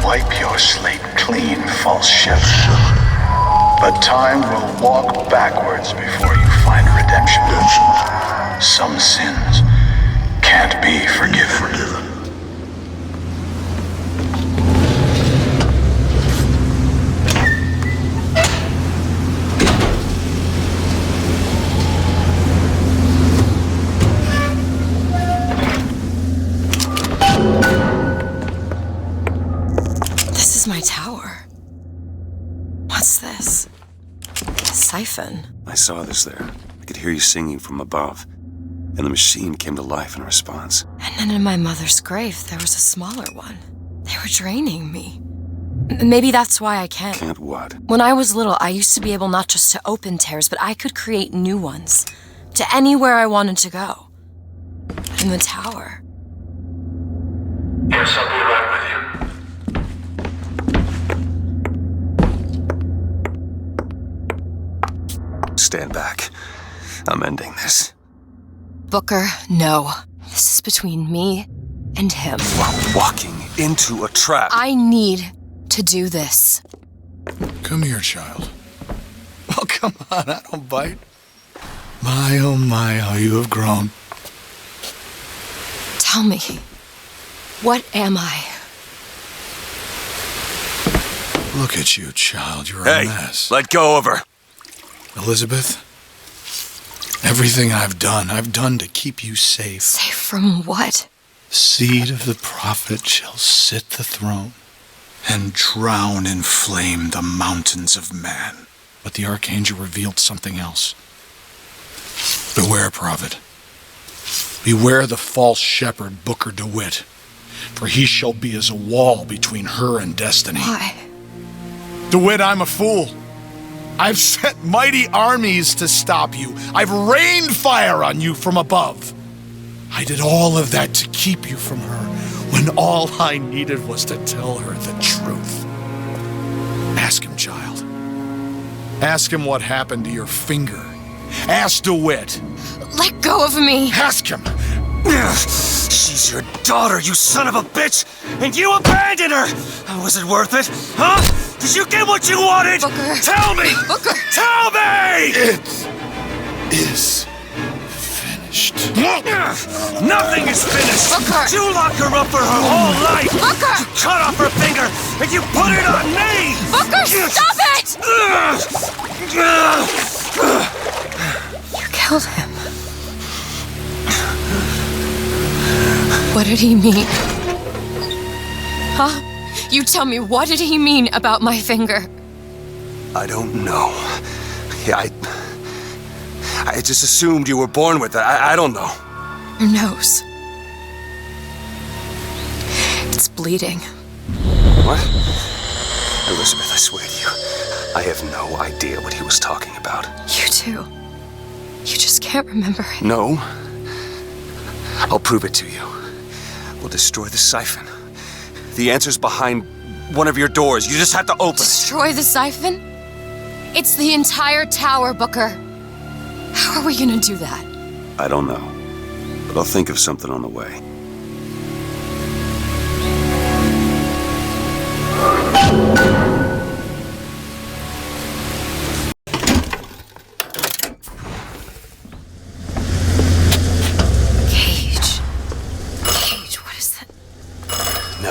Wipe your slate clean, false shepherd. But time will walk backwards before you find redemption. Some sins can't be forgiven. My tower. What's this? A siphon. I saw this there. I could hear you singing from above. And the machine came to life in response. And then in my mother's grave, there was a smaller one. They were draining me. Maybe that's why I can't. Can't what? When I was little, I used to be able not just to open tears, but I could create new ones. To anywhere I wanted to go. But in the tower. Yes, I'll be right with you. Stand back. I'm ending this. Booker, no. This is between me and him. You are walking into a trap. I need to do this. Come here, child. Oh, come on, I don't bite. My, oh my, how you have grown. Tell me, what am I? Look at you, child. You're a mess. Let go of her. Elizabeth, everything I've done to keep you safe. Safe from what? Seed of the prophet shall sit the throne and drown in flame the mountains of man. But the archangel revealed something else. Beware, prophet. Beware the false shepherd Booker DeWitt, for he shall be as a wall between her and destiny. Why? DeWitt, I'm a fool. I've sent mighty armies to stop you. I've rained fire on you from above. I did all of that to keep you from her, when all I needed was to tell her the truth. Ask him, child. Ask him what happened to your finger. Ask DeWitt. Let go of me. Ask him. She's your daughter, you son of a bitch! And you abandoned her! Was it worth it? Huh? Did you get what you wanted? Booker. Tell me! Booker. Tell me! It is finished. Nothing is finished! Booker. You locked her up for her whole life! Booker! You cut off her finger, and you put it on me! Booker, stop it! You killed him. What did he mean? Huh? You tell me, what did he mean about my finger? I don't know. Yeah, I just assumed you were born with it. I don't know. Your nose. It's bleeding. What? Elizabeth, I swear to you, I have no idea what he was talking about. You too. You just can't remember it. No. I'll prove it to you. We'll destroy the siphon. The answer's behind one of your doors. You just have to open it. Destroy the siphon? It's the entire tower, Booker. How are we gonna do that? I don't know. But I'll think of something on the way.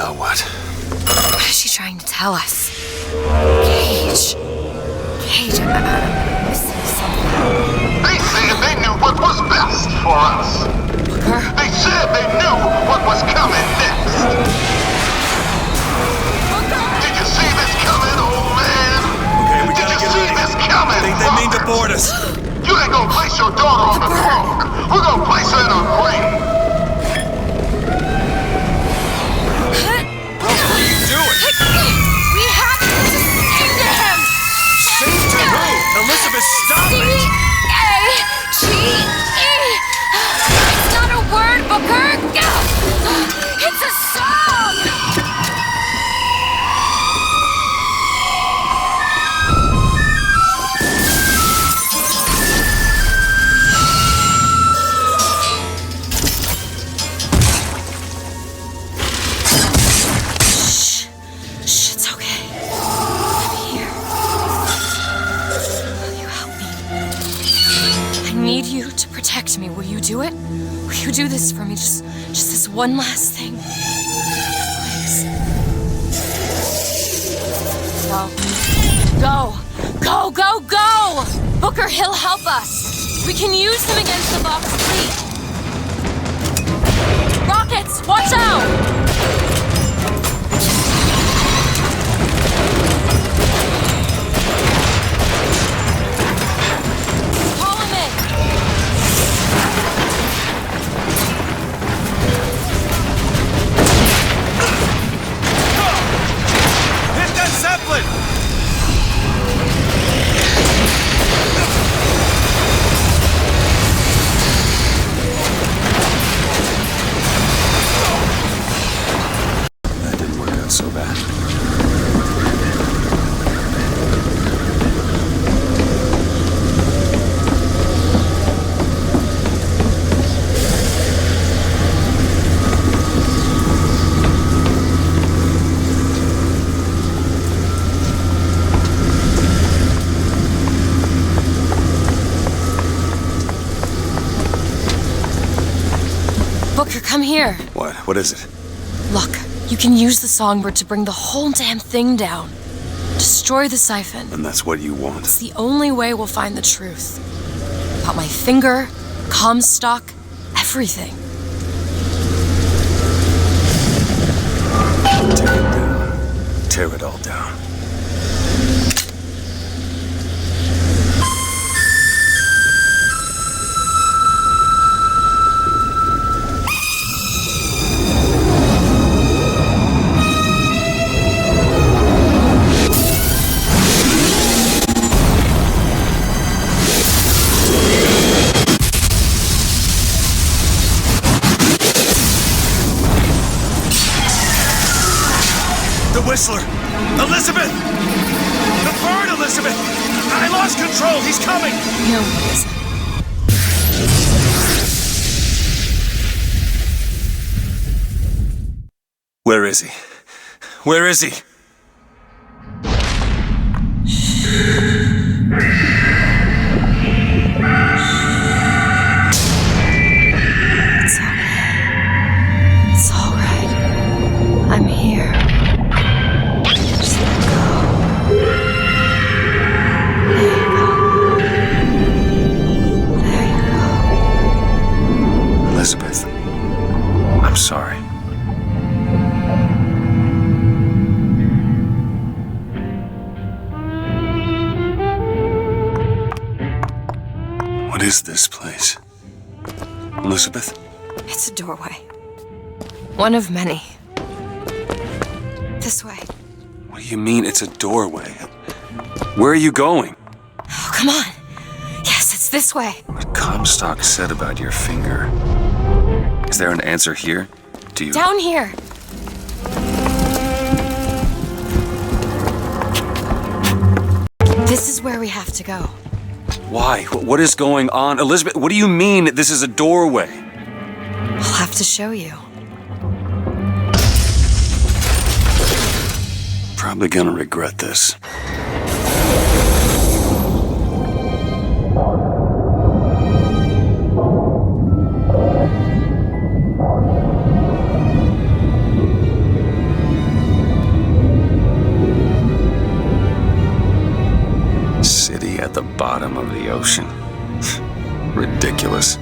Now what? What is she trying to tell us? Cage, I'm missing something. They said they knew what was best for us. Booker? They said they knew what was coming next. Did you see this coming, old man? Okay, we gotta get ready. This coming, They mean to board us. You ain't gonna place your daughter on the throne. We're gonna place her in a grave. What are you doing? We have to sing to him! Sing to who? Elizabeth, stop it! C-A-G-E! It's not a word, Booker! It's a song! Me. Will you do it? Will you do this for me? Just this one last thing. Please. Go! Booker, he'll help us. We can use him against the Box fleet. Rockets, watch out! Booker, come here. What? What is it? Look, you can use the songbird to bring the whole damn thing down. Destroy the siphon. And that's what you want? It's the only way we'll find the truth. About my finger, Comstock, everything. Take it down. Tear it all down. Whistler! Elizabeth! The bird, Elizabeth! I lost control! He's coming! No, he isn't. Where is he? Where is he? It's all right. I'm here. Elizabeth, I'm sorry. What is this place? Elizabeth? It's a doorway. One of many. This way. What do you mean it's a doorway? Where are you going? Oh, come on. Yes, it's this way. What Comstock said about your finger. Is there an answer here? Do you... Down here. This is where we have to go. Why? What is going on? Elizabeth, what do you mean this is a doorway? I'll have to show you. Probably gonna regret this. bottom of the ocean. Ridiculous.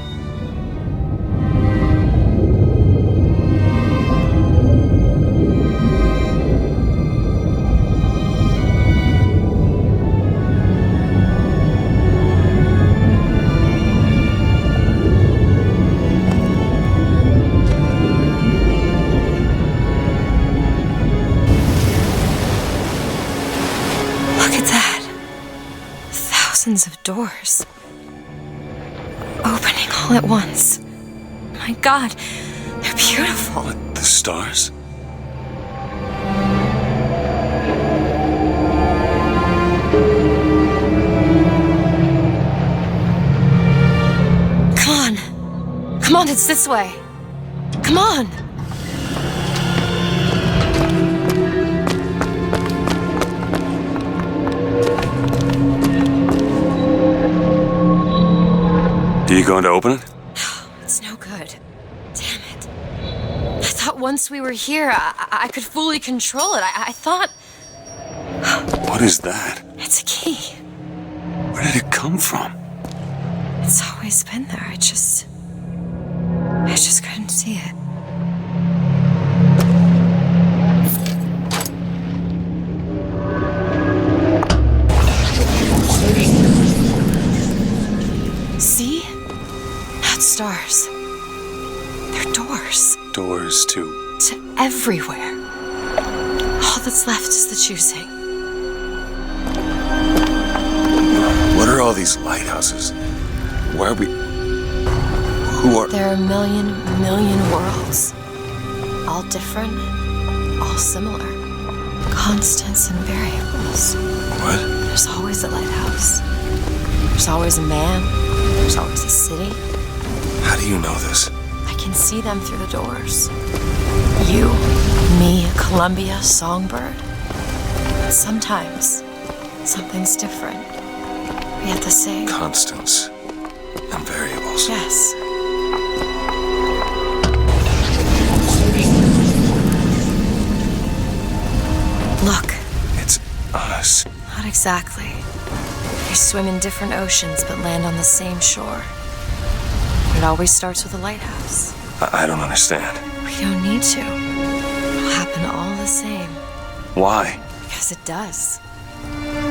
Of doors opening all at once. My God, they're beautiful. What, the stars? Come on, it's this way. Come on. Are you going to open it? It's no good. Damn it. I thought once we were here, I could fully control it. I thought... What is that? It's a key. Where did it come from? It's always been there. I just couldn't see it. See? Not stars. They're doors. Doors to everywhere. All that's left is the choosing. What are all these lighthouses? Why are we... Who are... There are a million worlds. All different, all similar. Constants and variables. What? There's always a lighthouse. There's always a man. There's always a city. How do you know this? I can see them through the doors. You, me, Columbia, Songbird. But sometimes, something's different. Yet the same. Constants and variables. Yes. Look. It's us. Not exactly. We swim in different oceans but land on the same shore. It always starts with a lighthouse. I don't understand. We don't need to. It'll happen all the same. Why? Because it does.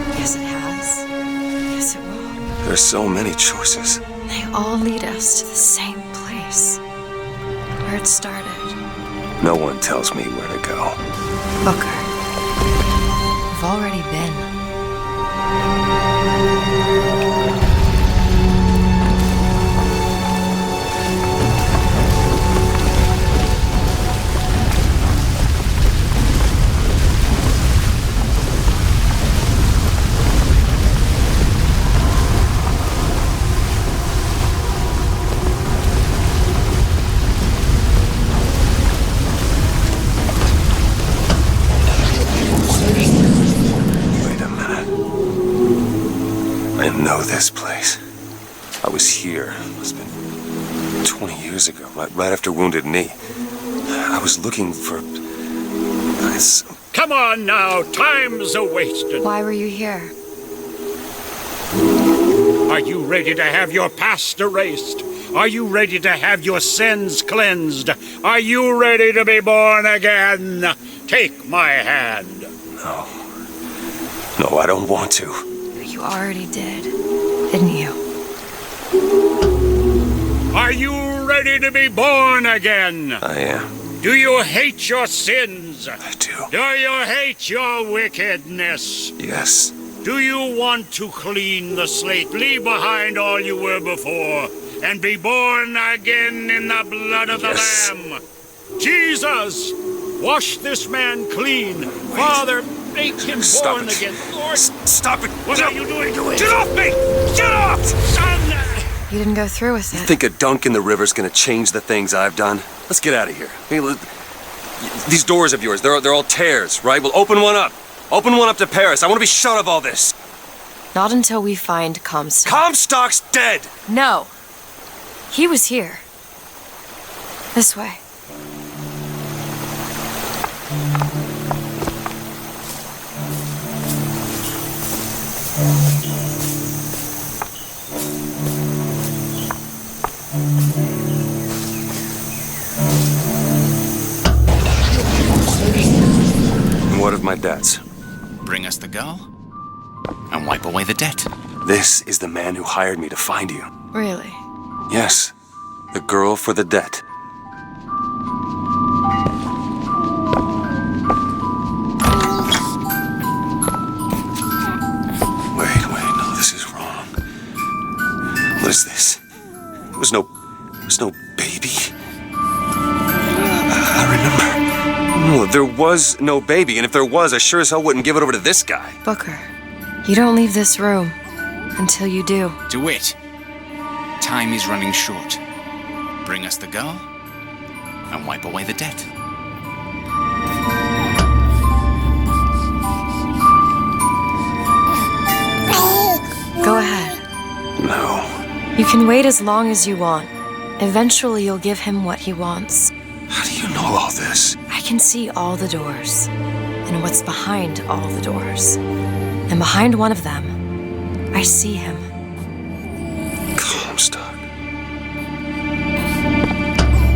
Because it has. Because it will. There's so many choices. They all lead us to the same place. Where it started. No one tells me where to go. Booker. We've already been. I know this place. I was here. It must have been 20 years ago, right after Wounded Knee. I was looking for... Come on now, time's a-wasted. Why were you here? Are you ready to have your past erased? Are you ready to have your sins cleansed? Are you ready to be born again? Take my hand. No. No, I don't want to. You already did, didn't you? Are you ready to be born again? I am. Do you hate your sins? I do. Do you hate your wickedness? Yes. Do you want to clean the slate, leave behind all you were before, and be born again in the blood of the Lamb? Jesus, wash this man clean. Wait. Father, make him Stop born it. again. Lord, stop it. What are you doing? Get off me! Get off! Son! You didn't go through with it. You think a dunk in the river's gonna change the things I've done? Let's get out of here. Hey, these doors of yours, they're all tears, right? Well, open one up. Open one up to Paris. I want to be shut of all this. Not until we find Comstock. Comstock's dead! No. He was here. This way. my debts. Bring us the girl, and wipe away the debt. This is the man who hired me to find you. Really? Yes, the girl for the debt. Wait, no, this is wrong. What is this? There was no baby. I remember. No, there was no baby, and if there was, I sure as hell wouldn't give it over to this guy. Booker, you don't leave this room until you do. DeWitt, time is running short. Bring us the girl, and wipe away the debt. Go ahead. No. You can wait as long as you want. Eventually, you'll give him what he wants. How do you know all this? I can see all the doors, and what's behind all the doors. And behind one of them, I see him. Comstock.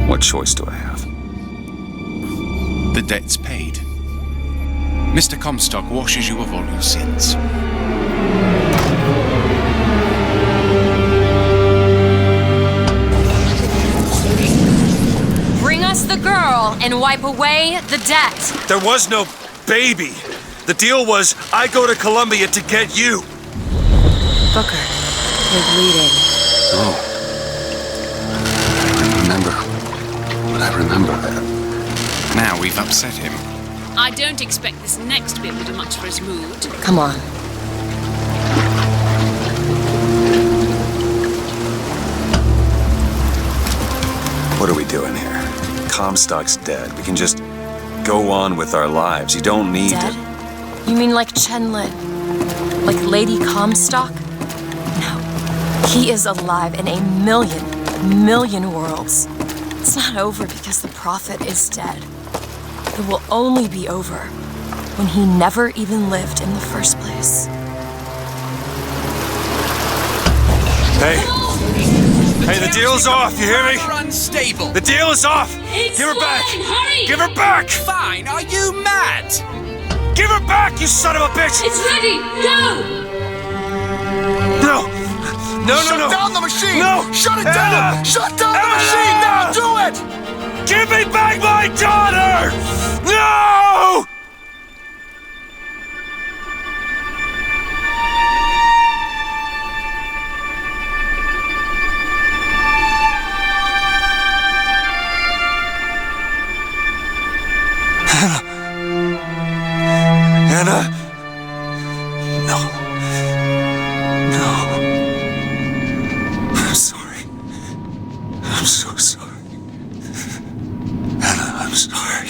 What choice do I have? The debt's paid. Mr. Comstock washes you of all your sins. Bring us the girl and wipe away the debt. There was no baby. The deal was I go to Columbia to get you. Booker, you're bleeding. Oh. I remember that. Now we've upset him. I don't expect this next bit will do much for his mood. Come on. What are we doing here? Comstock's dead. We can just go on with our lives. You don't need Dead? to... You mean like Chenlin? Like Lady Comstock? No. He is alive in a million worlds. It's not over because the Prophet is dead. It will only be over when he never even lived in the first place. Hey, the deal's off, you hear me? Unstable. The deal is off! It's Give her back! fine, hurry! Give her back! Fine, are you mad? Give her back, you son of a bitch! It's ready! Go! No! Shut down the machine! No! Shut it Anna! down! Shut down the Anna! machine! Now do it! Give me back my daughter! No! Anna! No. I'm sorry. I'm so sorry. Anna, I'm sorry.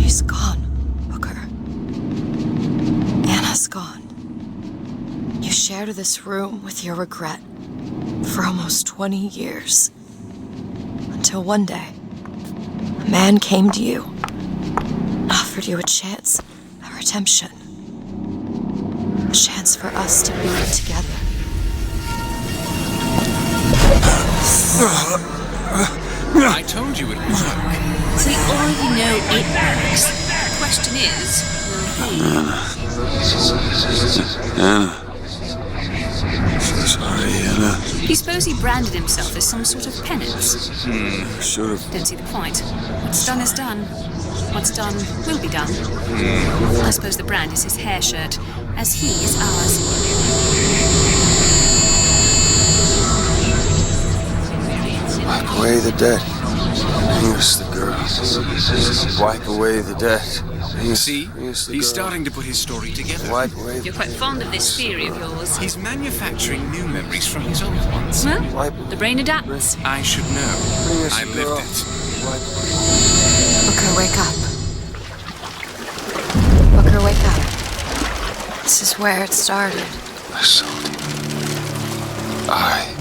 He's gone, Booker. Anna's gone. You shared this room with your regret for almost 20 years. Until one day, a man came to you, offered you a chance, a redemption. A chance for us to be together. I told you it would work. We already know it works. The question is, will he? Anna. Sorry, Anna. Do you suppose he branded himself as some sort of penance? Should have. Don't see the point. What's done is done. What's done will be done. I suppose the brand is his hair shirt, as he is ours. Wipe away the debt. Bring us the girl. Wipe away the debt. See, he's starting to put his story together. Wipe away. You're quite fond of this theory of yours. He's manufacturing new memories from his old ones. Well, the brain adapts. I should know. I've lived it. Booker, wake up. Booker, wake up. This is where it started. I sold you. I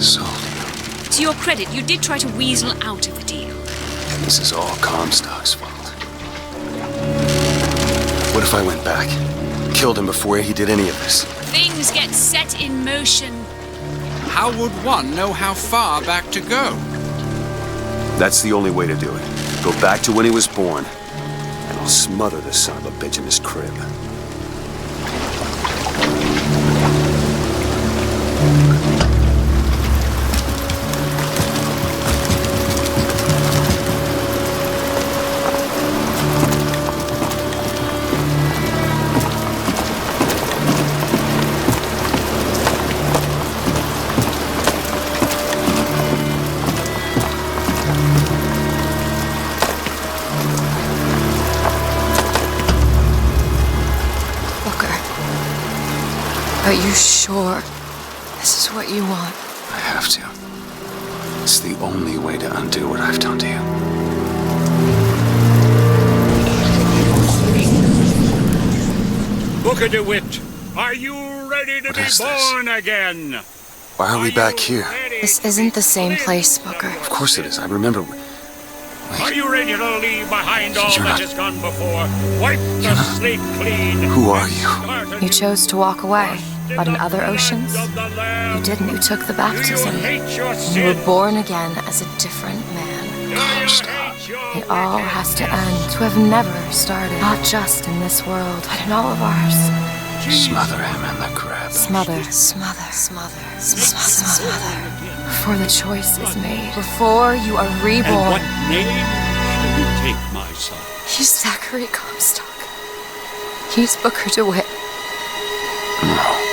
sold you. To your credit, you did try to weasel out of the deal. This is all Comstock's fault. What if I went back? Killed him before he did any of this? Things get set in motion. How would one know how far back to go? That's the only way to do it. Go back to when he was born, and I'll smother the son of a bitch in his crib. Are you sure this is what you want? I have to. It's the only way to undo what I've done to you. Booker DeWitt, are you ready to be born again? Why are we back here? This isn't the same place, Booker. Of course it is. I remember. Are you ready to leave behind all that has gone before? Wipe the slate clean. Who are you? You chose to walk away, but in other oceans, you didn't. You took the baptism. You were born again as a different man. It all has to end, to have never started. Not just in this world, but in all of ours. Smother him in the crib. Smother, smother, smother, smother, smother. Before the choice is made. Before you are reborn. And what name should you take, my son? He's Zachary Comstock. He's Booker DeWitt. No.